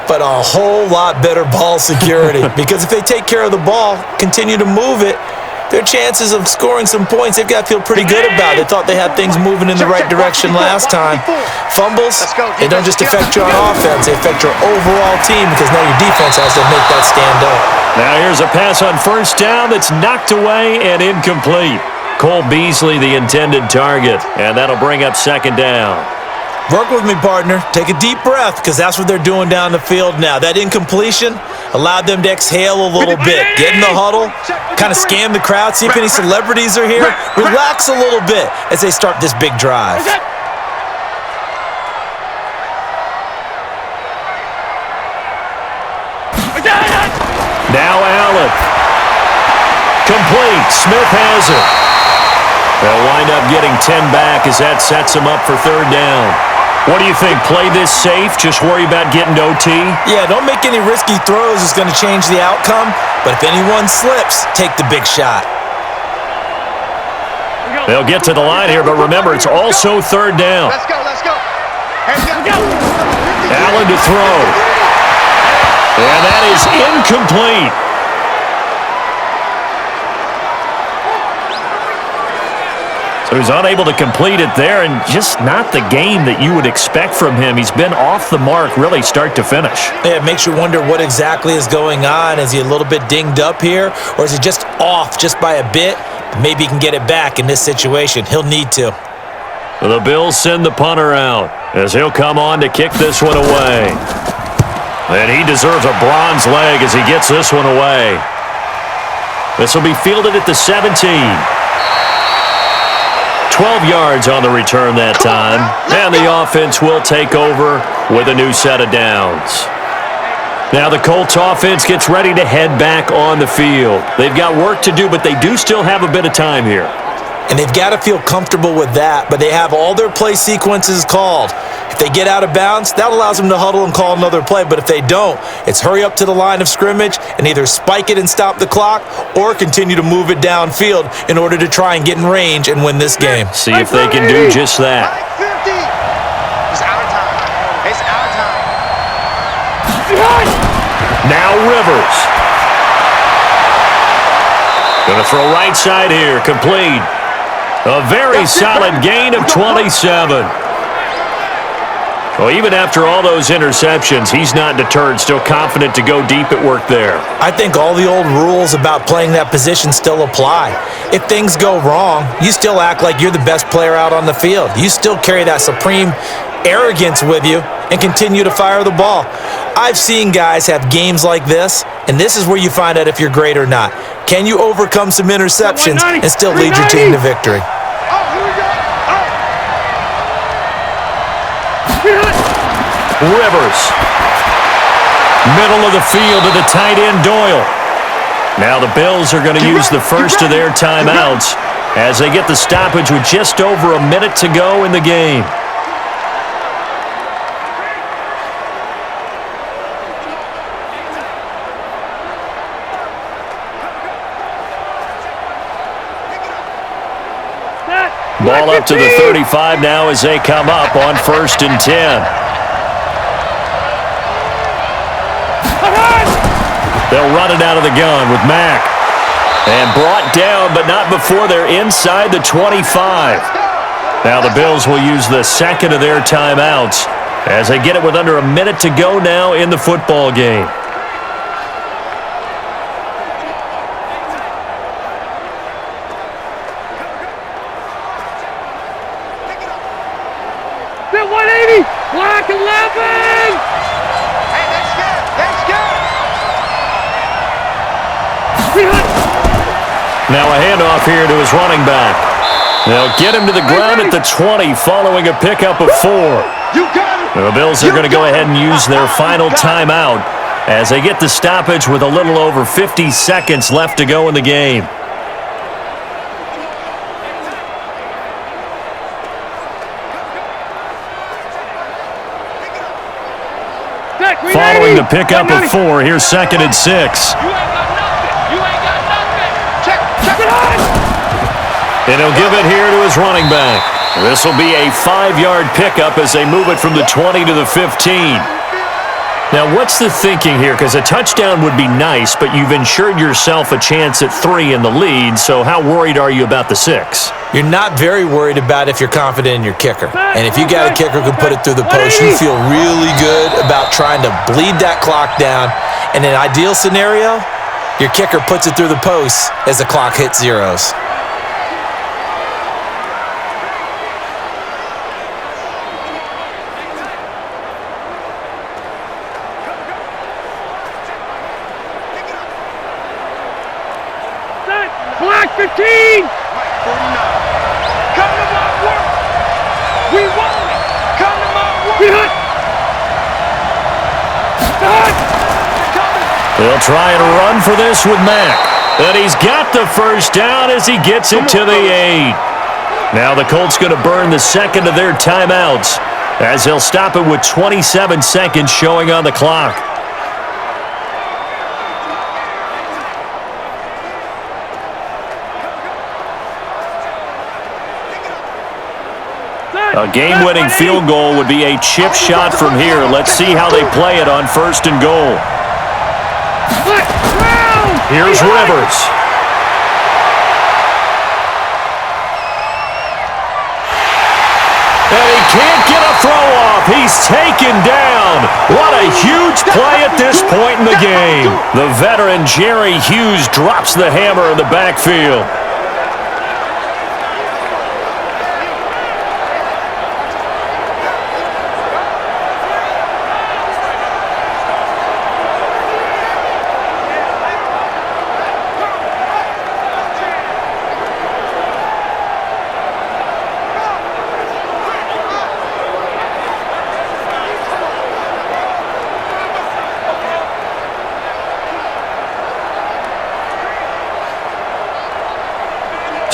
but a whole lot better ball security. Because if they take care of the ball, continue to move it, their chances of scoring some points, they've got to feel pretty good about it. They thought they had things moving in the right direction last time. Fumbles, they don't just affect you on offense, they affect your overall team because now your defense has to make that stand up. Now here's a pass on 1st down that's knocked away and incomplete. Cole Beasley, the intended target, and that'll bring up second down. Work with me, partner. Take a deep breath, because that's what they're doing down the field now. That incompletion allowed them to exhale a little bit. Get in the huddle, kind of scan the crowd, see if any celebrities are here. Relax a little bit as they start this big drive. Now Allen. Complete. Smith has it. They'll wind up getting 10 back as that sets them up for third down. What do you think? Play this safe? Just worry about getting to OT? Yeah, don't make any risky throws. It's going to change the outcome. But if anyone slips, take the big shot. They'll get to the line here, but remember, it's also third down. Let's go, let's go. Hands go. Allen to throw. And that is incomplete. So he's unable to complete it there, and just not the game that you would expect from him. He's been off the mark really start to finish. Yeah, it makes you wonder what exactly is going on. Is he a little bit dinged up here, or is he just off just by a bit? Maybe he can get it back in this situation. He'll need to. The Bills send the punter out as he'll come on to kick this one away. And he deserves a bronze leg as he gets this one away. This will be fielded at the 17. 12 yards on the return that time. And the offense will take over with a new set of downs. Now the Colts offense gets ready to head back on the field. They've got work to do, but they do still have a bit of time here. And they've got to feel comfortable with that, but they have all their play sequences called. If they get out of bounds, that allows them to huddle and call another play. But if they don't, it's hurry up to the line of scrimmage and either spike it and stop the clock or continue to move it downfield in order to try and get in range and win this game. See if they can do just that. 50. It's our time. It's our time. Now Rivers. Going to throw right side here, complete. A very solid gain of 27. Well, even after all those interceptions, he's not deterred, still confident to go deep at work there. I think all the old rules about playing that position still apply. If things go wrong, you still act like you're the best player out on the field. You still carry that supreme arrogance with you and continue to fire the ball. I've seen guys have games like this, and this is where you find out if you're great or not. Can you overcome some interceptions and still lead your team to victory? Rivers. Middle of the field to the tight end, Doyle. Now the Bills are going to use the first of their timeouts as they get the stoppage with just over a minute to go in the game. Ball up to the 35 now as they come up on 1st and 10. They'll run it out of the gun with Mack. And brought down, but not before they're inside the 25. Now the Bills will use the second of their timeouts as they get it with under a minute to go now in the football game. Black 11! Hey, that's good. That's good. Now a handoff here to his running back. They'll get him to the ground at the 20 following a pickup of 4. You got it. The Bills are going to go ahead and use their final timeout as they get the stoppage with a little over 50 seconds left to go in the game. Following the pickup of 4, here's 2nd and 6. You ain't got nothing. You ain't got nothing. Check it out. And he'll give it here to his running back. This will be a 5-yard pickup as they move it from the 20 to the 15. Now, what's the thinking here? Because a touchdown would be nice, but you've ensured yourself a chance at 3 in the lead, so how worried are you about the 6? You're not very worried about if you're confident in your kicker. And if you got a kicker who can put it through the post, you feel really good about trying to bleed that clock down. In an ideal scenario, your kicker puts it through the post as the clock hits zeros. They'll try and run for this with Mack. And he's got the first down as he gets it to the 8. Now the Colts going to burn the second of their timeouts as they'll stop it with 27 seconds showing on the clock. A game-winning field goal would be a chip shot from here. Let's see how they play it on first and goal. Here's Rivers. And he can't get a throw off. He's taken down. What a huge play at this point in the game. The veteran Jerry Hughes drops the hammer in the backfield.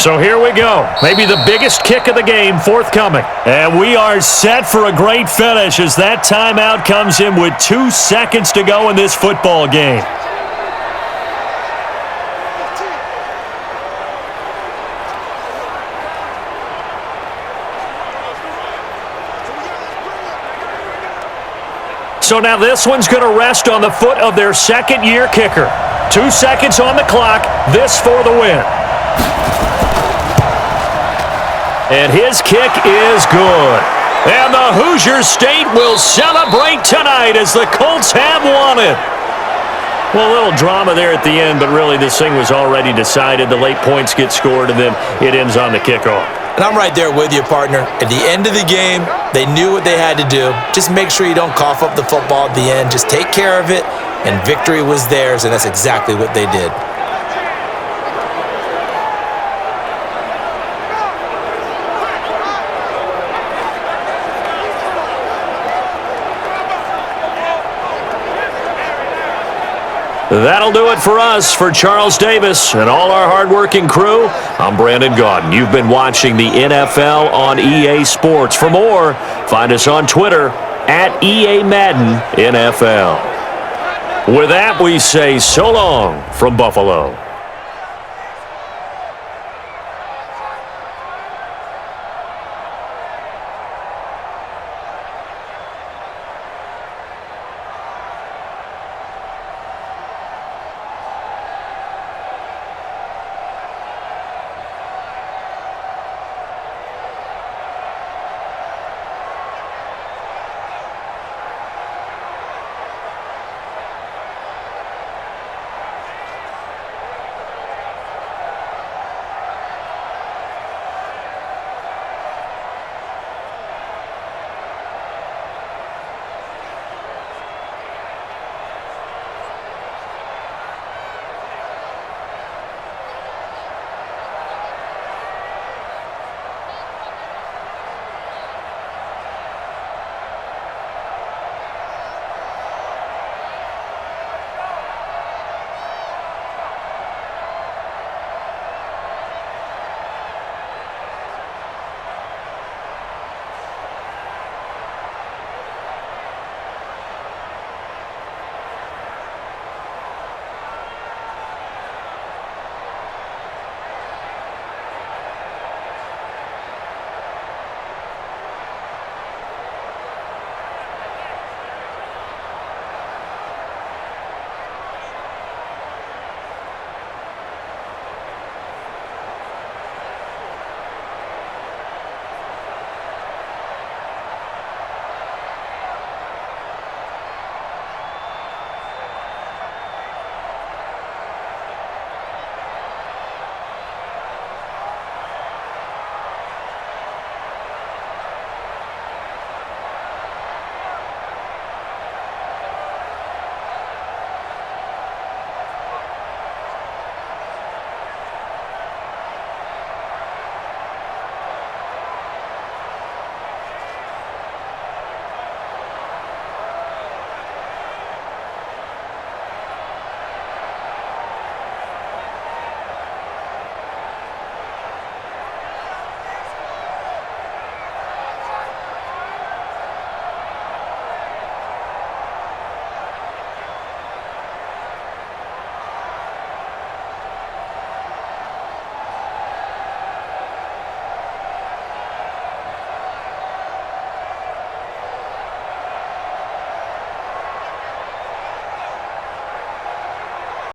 So here we go. Maybe the biggest kick of the game forthcoming. And we are set for a great finish as that timeout comes in with 2 seconds to go in this football game. So now this one's going to rest on the foot of their second-year kicker. 2 seconds on the clock. This for the win. And his kick is good. And the Hoosier State will celebrate tonight as the Colts have won it. Well, a little drama there at the end, but really this thing was already decided. The late points get scored, and then it ends on the kickoff. And I'm right there with you, partner. At the end of the game, they knew what they had to do. Just make sure you don't cough up the football at the end. Just take care of it, and victory was theirs, and that's exactly what they did. That'll do it for us. For Charles Davis and all our hardworking crew, I'm Brandon Gaudin. You've been watching the NFL on EA Sports. For more, find us on Twitter at EA Madden NFL. With that, we say so long from Buffalo.